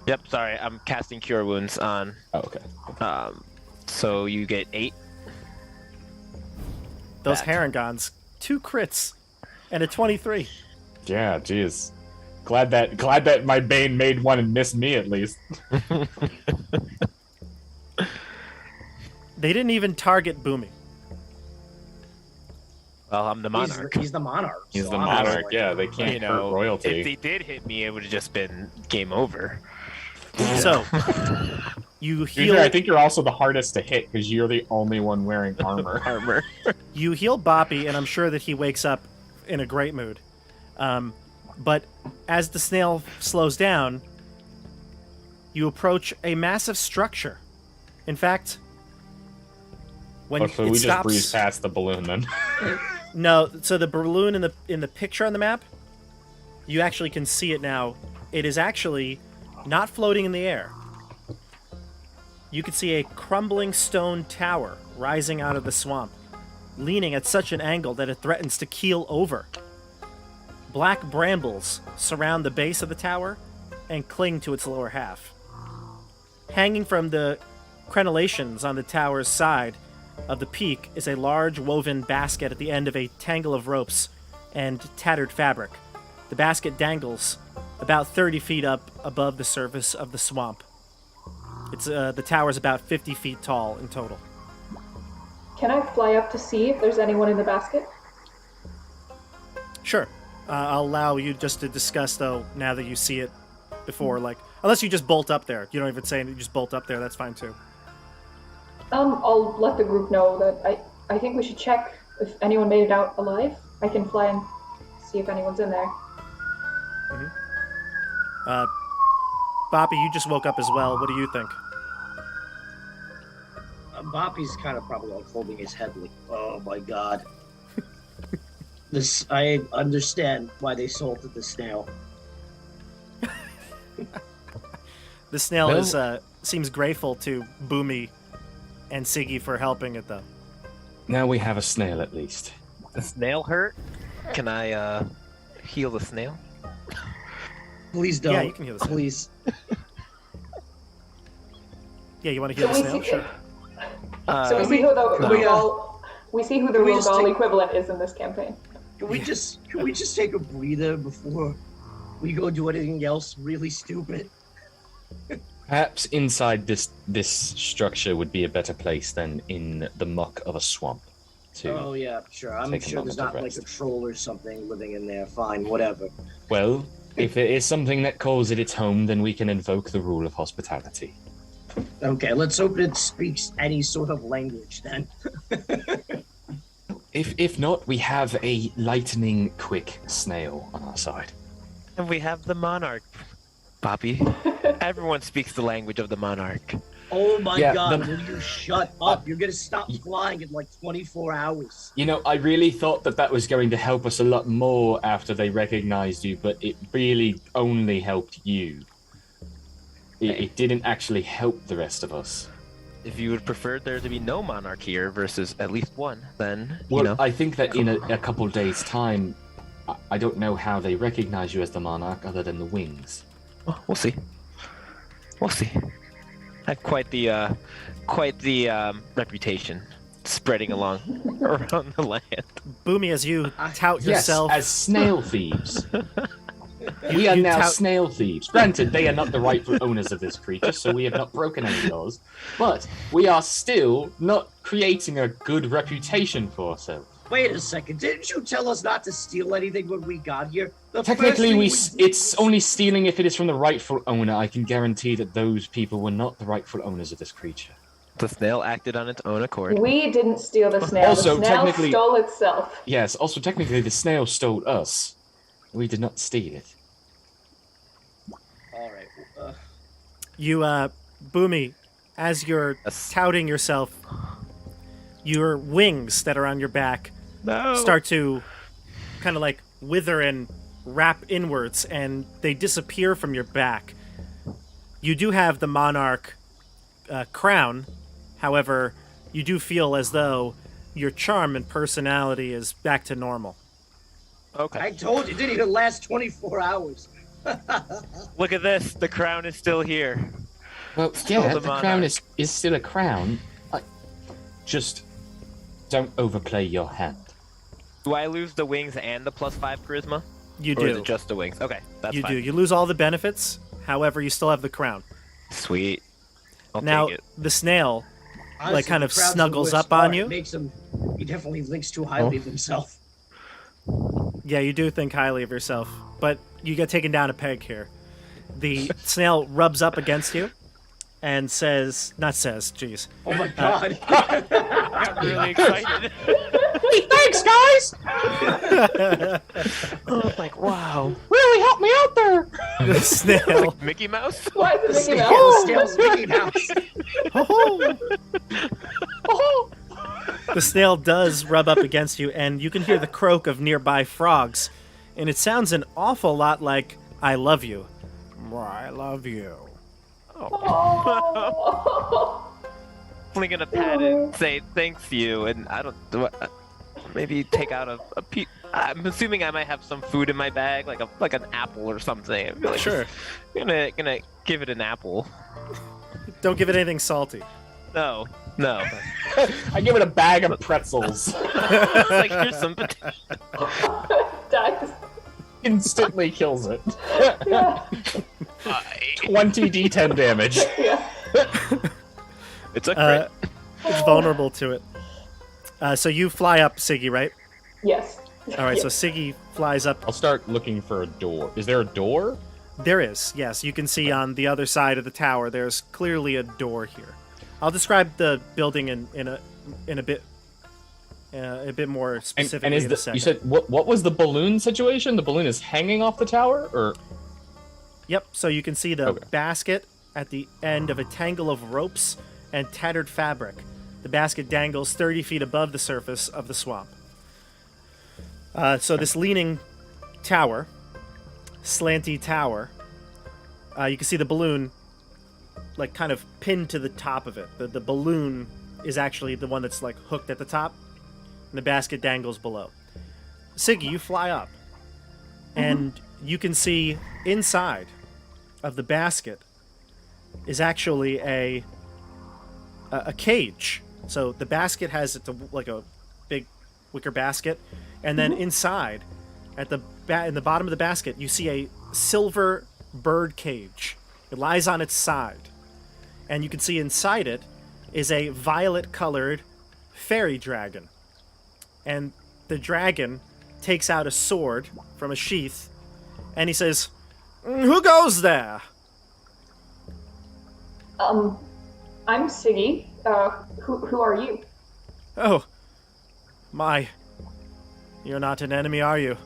Yep, sorry, I'm casting Cure Wounds on. Oh, okay. So you get 8. Those Back. Harringons, 2 crits and a 23. Yeah, jeez. Glad that my Bane made one and missed me at least. They didn't even target Boomy. Well, I'm the monarch. He's the monarch. He's so the obviously- monarch. Yeah, they can't You hurt know, royalty. if they did hit me, it would have just been game over. So, you To be heal. fair, I think you're also the hardest to hit because you're the only one wearing armor. Armor. You heal Boppy, and I'm sure that he wakes up in a great mood. But as the snail slows down, you approach a massive structure. In fact, when So it we stops, just breeze past the balloon then. no. So the balloon in the picture on the map, you actually can see it now. It is actually not floating in the air. You can see a crumbling stone tower rising out of the swamp, leaning at such an angle that it threatens to keel over. Black brambles surround the base of the tower and cling to its lower half. Hanging from the crenellations on the tower's side of the peak is a large woven basket at the end of a tangle of ropes and tattered fabric. The basket dangles about 30 feet up above the surface of the swamp. It's the tower's about 50 feet tall in total. Can I fly up to see if there's anyone in the basket? Sure. I'll allow you just to discuss, though, now that you see it before, like, unless you just bolt up there. You don't even say anything, you just bolt up there, that's fine too. I'll let the group know that I think we should check if anyone made it out alive. I can fly and see if anyone's in there. Boppy, you just woke up as well. What do you think? Boppy's kind of probably like holding his head like, oh my god. I understand why they salted the snail. The snail Well- seems grateful to Boomy and Siggy for helping it, though. Now we have a snail at least. The snail hurt? Can I heal the snail? Please don't. Yeah, you can heal the snail. Please. Yeah, you want to heal the Can we snail? see- Sure. So we see who the Can we just Rogal take- equivalent is in this campaign. Can we just take a breather before we go do anything else really stupid? Perhaps inside this structure would be a better place than in the muck of a swamp. Oh yeah, sure. I'm take a sure there's moment of not like rest. a troll or something living in there. Fine, whatever. Well, if there is something that calls it its home, then we can invoke the rule of hospitality. Okay, let's hope it speaks any sort of language then. If not, we have a lightning quick snail on our side. And we have the monarch, Bobby. Everyone speaks the language of the monarch. Oh my Yeah, god, the- will you shut up? You're gonna stop flying in like 24 hours. You know, I really thought that was going to help us a lot more after they recognized you, but it really only helped you. It didn't actually help the rest of us. If you would prefer there to be no monarch here versus at least one, then, Well, you know. I think that in a couple days' time, I don't know how they recognize you as the monarch other than the wings. Well, we'll see. We'll see. I have quite the reputation spreading along around the land. Boomy, as you tout yourself, Yes, as snail thieves. We are you now tout- snail thieves. Granted, they are not the rightful owners of this creature, so we have not broken any laws. But we are still not creating a good reputation for ourselves. Wait a second. Didn't you tell us not to steal anything when we got here? The first Technically, thing it's only stealing if it is from the rightful owner. I can guarantee that those people were not the rightful owners of this creature. The snail acted on its own accord. We didn't steal the snail. Also, the snail technically- stole itself. Yes, also technically the snail stole us. We did not steal it. All right. You, Boomy, as you're Yes. touting yourself, your wings that are on your back No. start to kind of like wither and wrap inwards, and they disappear from your back. You do have the monarch crown, however, you do feel as though your charm and personality is back to normal. Okay. I told you, it didn't even last 24 hours. Look at this. The crown is still here. Well, yeah, the the crown monarch. is still a crown. Just don't overplay your hand. Do I lose the wings and the +5 charisma? You Or is do. it just the wings? Okay, that's You fine. do. You lose all the benefits, however, you still have the crown. Sweet. I'll Now, take it. the snail, Honestly, kind the of crowd's snuggles the worst up on part. you? It makes him. He definitely thinks too highly of himself. yeah, you do think highly of yourself, but you get taken down a peg here. The snail rubs up against you and jeez. Oh my god. I'm really excited. Thanks, guys! Oh, like, wow. Really helped me out there! The snail, Mickey Mouse? Why is it Mickey Yeah, Mouse? the snail's Mickey Mouse. the snail does rub up against you, and you can hear the croak of nearby frogs, and it sounds an awful lot like "I love you." I love you. Oh. I'm gonna pat it and say thanks to you, and I don't do it. Maybe take out a piece. I'm assuming I might have some food in my bag, like an apple or something. I feel like Sure. I'm gonna give it an apple. Don't give it anything salty. No. I give it a bag of pretzels. It's like, here's some potato. Dies. Instantly kills it. Yeah. 20 d10 damage. Yeah. It's a crit. It's vulnerable to it. So you fly up, Siggy, right? Yes. All right, Yes. so Siggy flies up. I'll start looking for a door. Is there a door? There is, yes. You can see on the other side of the tower, there's clearly a door here. I'll describe the building in a bit more specifically And is in a the second. you said what was the balloon situation? The balloon is hanging off the tower, or Yep, so you can see the Okay. basket at the end of a tangle of ropes and tattered fabric. The basket dangles 30 feet above the surface of the swamp. So this leaning tower, slanty tower, you can see the balloon like kind of pinned to the top of it. The balloon is actually the one that's like hooked at the top, and the basket dangles below. Siggy, you fly up, and you can see inside of the basket is actually a cage. So the basket has like a big wicker basket, and then inside, at in the bottom of the basket, you see a silver bird cage. It lies on its side, and you can see inside it is a violet-colored fairy dragon, and the dragon takes out a sword from a sheath, and he says, "Who goes there?" I'm Siggy. Who are you? Oh, my. You're not an enemy, are you?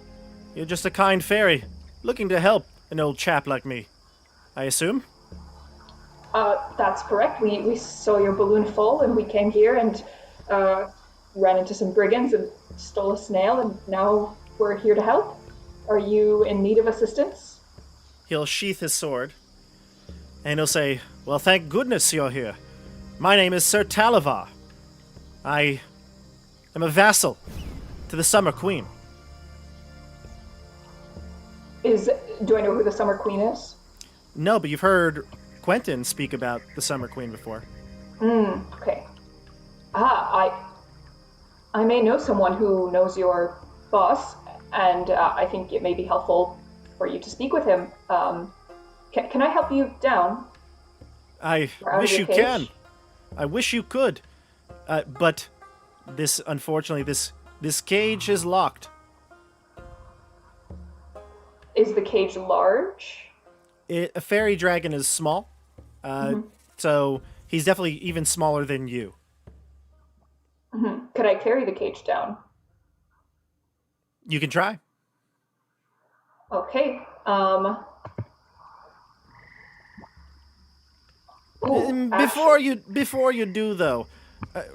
You're just a kind fairy, looking to help an old chap like me, I assume? That's correct. We saw your balloon full, and we came here and ran into some brigands and stole a snail, and now we're here to help. Are you in need of assistance? He'll sheath his sword, and he'll say, "Well, thank goodness you're here. My name is Sir Talavar. I am a vassal to the Summer Queen." Do I know who the Summer Queen is? No, but you've heard Quentin speak about the Summer Queen before. Okay. I may know someone who knows your boss, and I think it may be helpful for you to speak with him. Can I help you down? I Or out of wish your you cage? can. I wish you could. But unfortunately, this This cage is locked. Is the cage large? A fairy dragon is small, so he's definitely even smaller than you. Could I carry the cage down? You can try. Okay. Before you do though,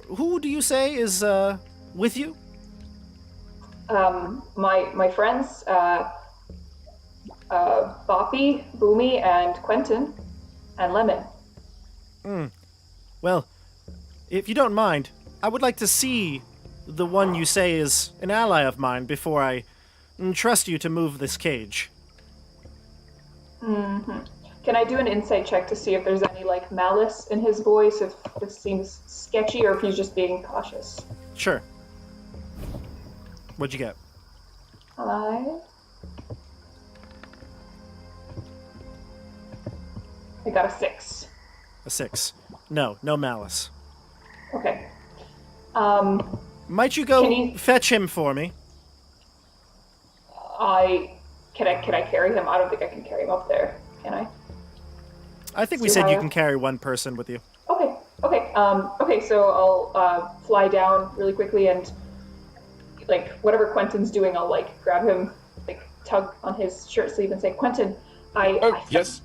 who do you say is with you? My friends, Boppy, Boomy, and Quentin, and Lemon. Well, if you don't mind, I would like to see the one you say is an ally of mine before I trust you to move this cage. Can I do an insight check to see if there's any like malice in his voice, if this seems sketchy, or if he's just being cautious? Sure. What'd you get? I got a 6. A 6. No malice. Okay. Might you go Can you- fetch him for me? Can I carry him? I don't think I can carry him up there. Can I? I think we Too said you high? can carry one person with you. Okay. Okay. So I'll fly down really quickly and like whatever Quentin's doing, I'll like grab him, like tug on his shirt sleeve and say, "Quentin, Yes.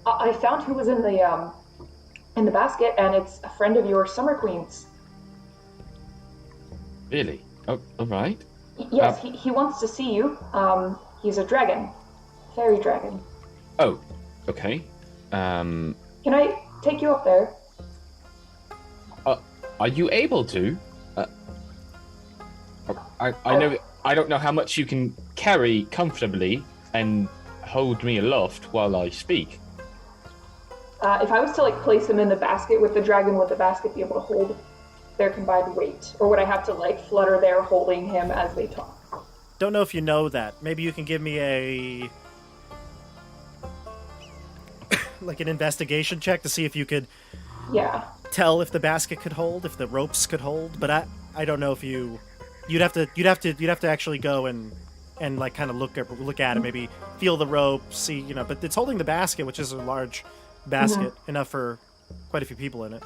I found who was in the basket, and it's a friend of yours, Summer Queen's. Really? Oh, all right. Yes, he wants to see you. He's a dragon, fairy dragon. Oh, okay. Can I take you up there? Are you able to? I know. I don't know how much you can carry comfortably and hold me aloft while I speak. If I was to like place him in the basket with the dragon, would the basket be able to hold their combined weight, or would I have to like flutter there holding him as they talk? Don't know if you know that. Maybe you can give me a like an investigation check to see if you could Yeah. tell if the basket could hold, if the ropes could hold. But I don't know if you'd have to actually go and like kind of look at it, maybe feel the rope, see, but it's holding the basket, which is a large basket, enough for quite a few people in it.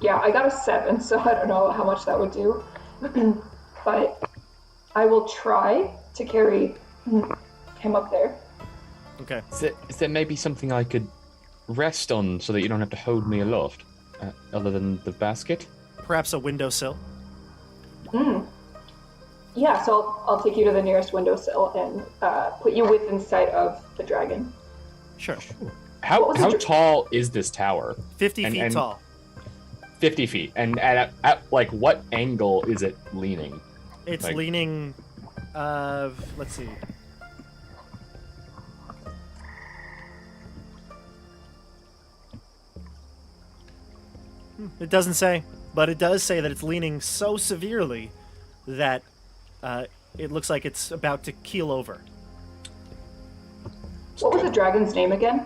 Yeah, I got a 7, so I don't know how much that would do. But I will try to carry him up there. Okay. Is there maybe something I could rest on so that you don't have to hold me aloft, other than the basket? Perhaps a windowsill. Yeah, so I'll take you to the nearest windowsill and put you within sight of the dragon. Sure. What was How the tall is this tower? 50 feet tall. 50 feet. And at like what angle is it leaning? It's like- leaning, let's see. It doesn't say, but it does say that it's leaning so severely that it looks like it's about to keel over. What was the dragon's name again?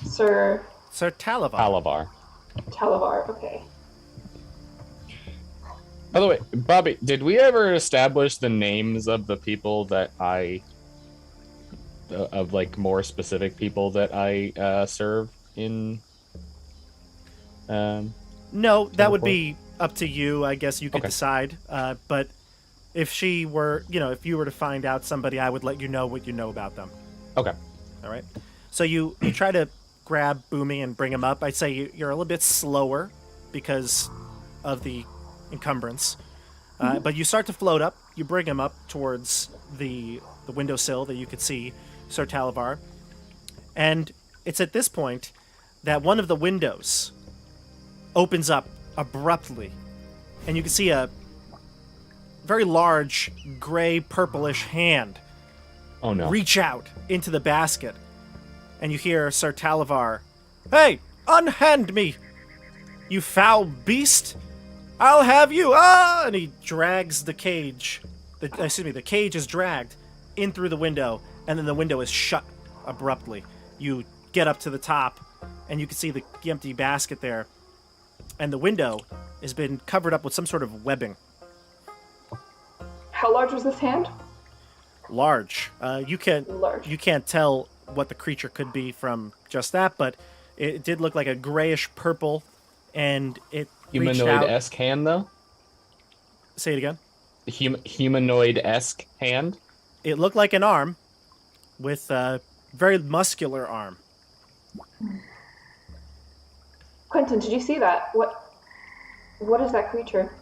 Sir Sir Talavar. Palavar. Talavar, okay. By the way, Bobby, did we ever establish the names of the people that of like more specific people that I serve in? No, that would be up to you. I guess you could Okay. decide. But if she were, if you were to find out somebody, I would let you know what you know about them. Okay. All right. So you try to grab Boomy and bring him up. I'd say you're a little bit slower because of the encumbrance. But you start to float up. You bring him up towards the windowsill that you could see Sir Talavar. And it's at this point that one of the windows opens up abruptly. And you can see a very large gray purplish hand Oh no. reach out into the basket, and you hear Sir Talavar, "Hey, unhand me, you foul beast! I'll have you!" Ah! And he drags the cage. The cage is dragged in through the window, and then the window is shut abruptly. You get up to the top, and you can see the empty basket there, and the window has been covered up with some sort of webbing. How large was this hand? Large. You Large. can't tell what the creature could be from just that, but it did look like a grayish purple, and it reached out. Humanoid-esque hand, though? Say it again. Humanoid-esque hand? It looked like an arm, with a very muscular arm. Quentin, did you see that? What is that creature?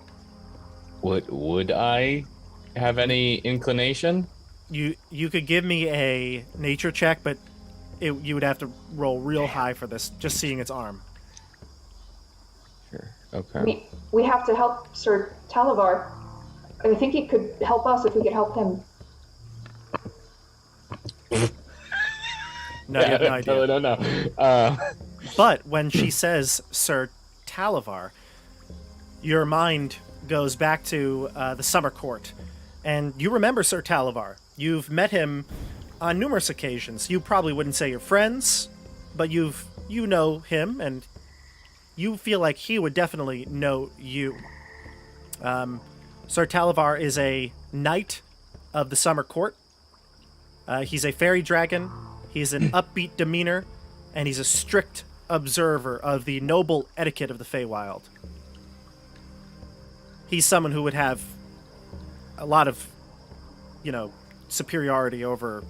Would I have any inclination? You could give me a nature check, but you would have to roll real high for this, just seeing its arm. Sure. Okay. We have to help Sir Talavar. I think he could help us if we could help him. No, you have no idea. Totally don't know. But when she says Sir Talavar, your mind goes back to the summer court, and you remember Sir Talavar. You've met him on numerous occasions. You probably wouldn't say you're friends, but you know him, and you feel like he would definitely know you. Sir Talavar is a knight of the summer court. He's a fairy dragon. He's an upbeat demeanor, and he's a strict observer of the noble etiquette of the Feywild. He's someone who would have a lot of, superiority over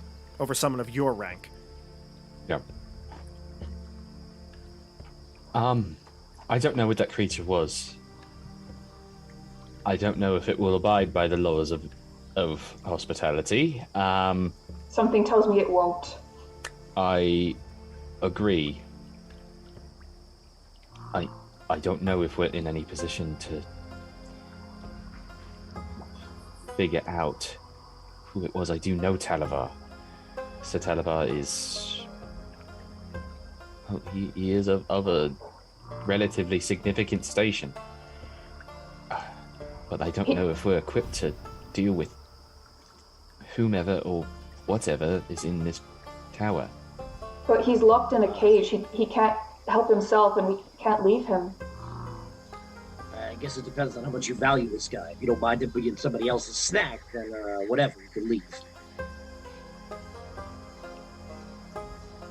someone of your rank. Yep. I don't know what that creature was. I don't know if it will abide by the laws of hospitality. Something tells me it won't. I agree. I don't know if we're in any position to figure out who it was. I do know Talavar. So Talavar is... Well, he is of a relatively significant station. But I don't know if we're equipped to deal with whomever or whatever is in this tower. But he's locked in a cage. He can't help himself, and we can't leave him. I guess it depends on how much you value this guy. If you don't mind him being somebody else's snack, then whatever, you can leave.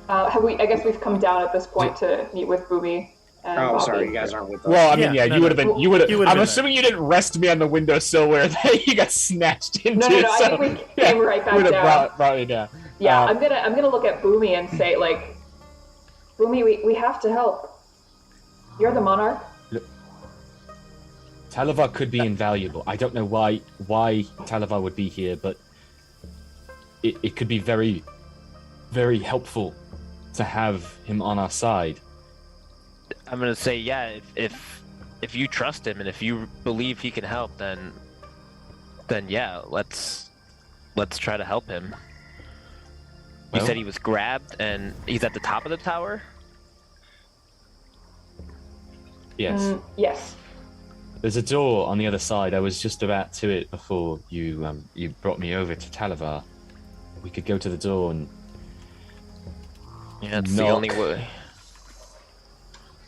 I guess we've come down at this point to meet with Boomy. And Oh, Bobby. sorry, you guys aren't with us. Well, I mean, Yeah, you would have been. You would You would've I'm been assuming you didn't rest me on the windowsill where you got snatched into. No, I so, think we came right back would have down. brought you down. Yeah, I'm gonna look at Boomy and say, like, Boomy, we have to help. You're the monarch. Talavar could be invaluable. I don't know why Talavar would be here, but it could be very, very helpful to have him on our side. I'm gonna say, yeah. If you trust him and if you believe he can help, then yeah, let's try to help him. You Well- said he was grabbed and he's at the top of the tower. Yes. Yes. There's a door on the other side. I was just about to it before you brought me over to Talavar. We could go to the door and Yeah, it's the knock. only way.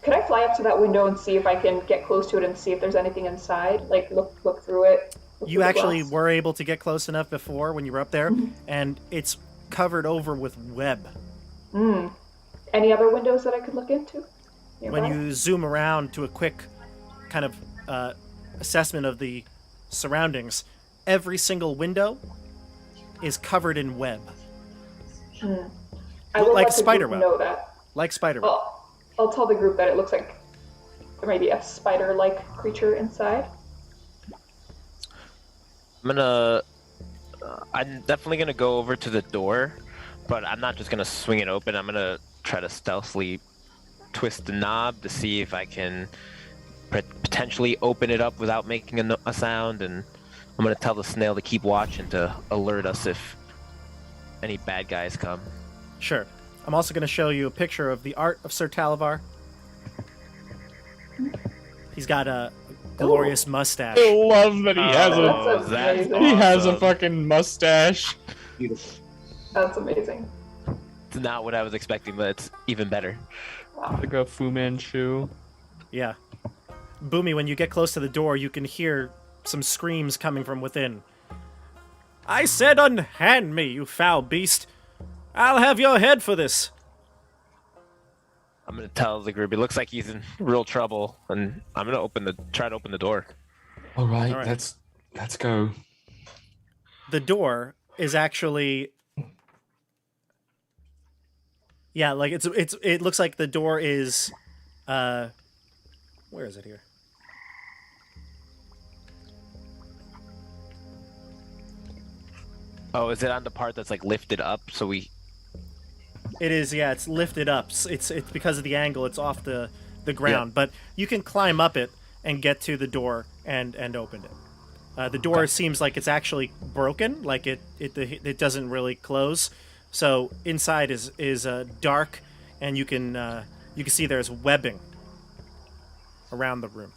Could I fly up to that window and see if I can get close to it and see if there's anything inside? Like, look through it. Look You through the actually glass? were able to get close enough before when you were up there, and it's covered over with web. Any other windows that I could look into? When nearby? you zoom around to a quick kind of assessment of the surroundings, every single window is covered in web. I will like let the spider group web. know that. Like spiderweb. I'll tell the group that it looks like there may be a spider-like creature inside. I'm definitely gonna go over to the door, but I'm not just gonna swing it open. I'm gonna try to stealthily twist the knob to see if I can potentially open it up without making a sound, and I'm gonna tell the snail to keep watching to alert us if any bad guys come. Sure. I'm also going to show you a picture of the art of Sir Talavar. He's got a glorious mustache. I love that he has That's that's amazing. he has a awesome. fucking mustache. Beautiful. That's amazing. It's not what I was expecting, but it's even better. Like a Fu Manchu. Yeah. Boomy, when you get close to the door, you can hear some screams coming from within. I said unhand me, you foul beast. I'll have your head for this. I'm gonna tell the group. It looks like he's in real trouble, and I'm gonna try to open the door. All right, All right. let's go. The door is actually, yeah, like it looks like the door is, where is it here? Oh, is it on the part that's like lifted up? So we. It is, yeah. It's lifted up. It's because of the angle. It's off the ground, but you can climb up it and get to the door and open it. The door seems like it's actually broken, like it doesn't really close. So inside is dark, and you can see there's webbing around the room.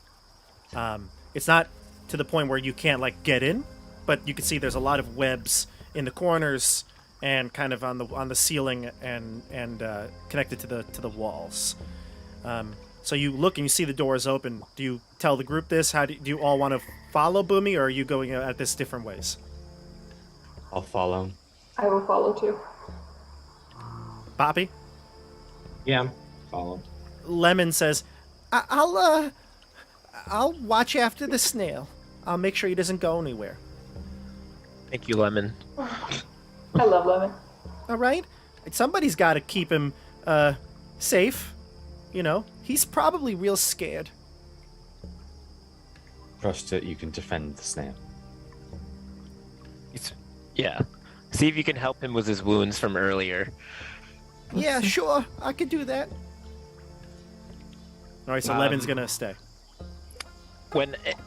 It's not to the point where you can't like get in, but you can see there's a lot of webs in the corners and kind of on the ceiling and connected to the walls. So you look and you see the doors open. Do you tell the group this? Do you all want to follow Boomy, or are you going at this different ways? I'll follow. I will follow too. Boppy? Yeah, follow. Lemon says, I'll watch after the snail. I'll make sure he doesn't go anywhere. Thank you, Lemon. I love Lemon. All right? Somebody's got to keep him safe. You know, he's probably real scared. Trust that you can defend the snail. Yeah. See if you can help him with his wounds from earlier. Yeah, sure. I could do that. All right, so Lemon's going to stay.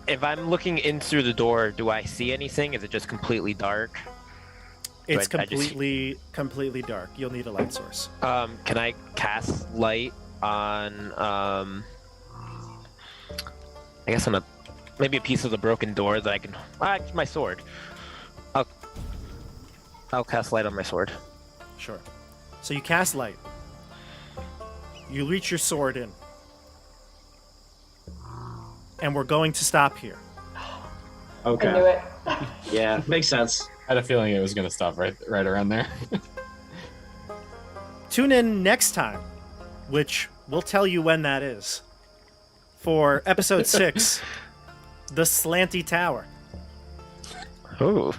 If I'm looking in through the door, do I see anything? Is it just completely dark? It's completely dark. You'll need a light source. Can I cast light on I guess on maybe a piece of the broken door that I can my sword. I'll cast light on my sword. Sure. So you cast light. You reach your sword in. And we're going to stop here. Okay. I knew it. Yeah, makes sense. I had a feeling it was going to stop right around there. Tune in next time, which we'll tell you when that is, for episode 6, The Slanty Tower. Ooh.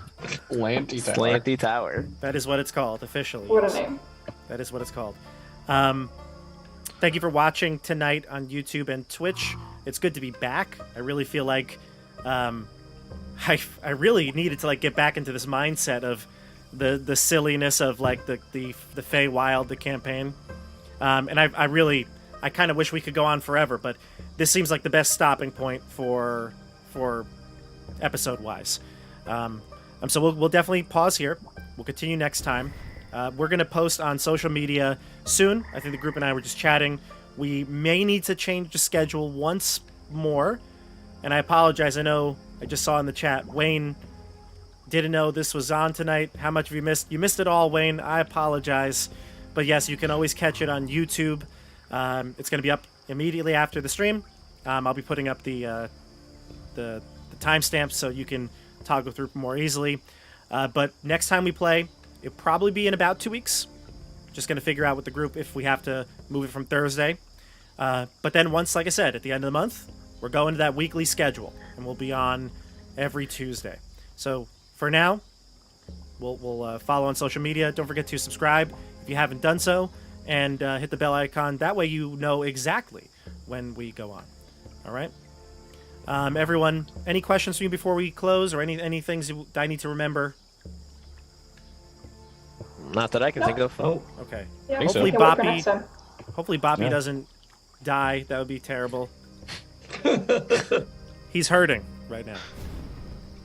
Slanty Tower. Slanty Tower. That is what it's called, officially. What a yes. name. That is what it's called. Thank you for watching tonight on YouTube and Twitch. It's good to be back. I really feel like I really needed to like get back into this mindset of the silliness of like the Feywild, the campaign. And I kind of wish we could go on forever, but this seems like the best stopping point for episode wise. So we'll definitely pause here. We'll continue next time. We're going to post on social media soon. I think the group and I were just chatting. We may need to change the schedule once more. And I apologize. I know I just saw in the chat, Wayne didn't know this was on tonight. How much have you missed? You missed it all, Wayne. I apologize. But yes, you can always catch it on YouTube. It's going to be up immediately after the stream. I'll be putting up the timestamps so you can toggle through more easily. But next time we play, it'll probably be in about 2 weeks. Just going to figure out with the group if we have to move it from Thursday. But then once, like I said, at the end of the month, we're going to that weekly schedule, and we'll be on every Tuesday. So for now, we'll follow on social media. Don't forget to subscribe if you haven't done so, and hit the bell icon. That way you know exactly when we go on. All right? Everyone, any questions for me before we close, or any things I need to remember? Not that I can think of. Oh, Okay. Yeah, Think so. we can wait for next time. Hopefully Boppy Yeah. doesn't die. That would be terrible. He's hurting right now.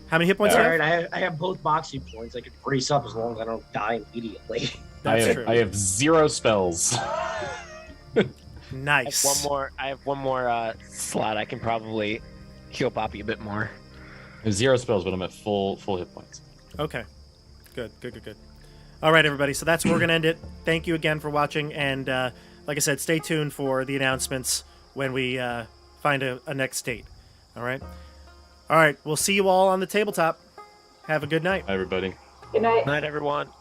How many hit points do you all have? right. I have both boxing points. I could brace up as long as I don't die immediately. That's true. I have 0 spells. Nice. I have one more slot. I can probably heal Boppy a bit more. I have 0 spells, but I'm at full hit points. Okay. Good. All right, everybody. So that's where we're going to end it. Thank you again for watching. And like I said, stay tuned for the announcements when we find a next date. All right? All right. We'll see you all on the tabletop. Have a good night. Bye, everybody. Good night. Night, everyone.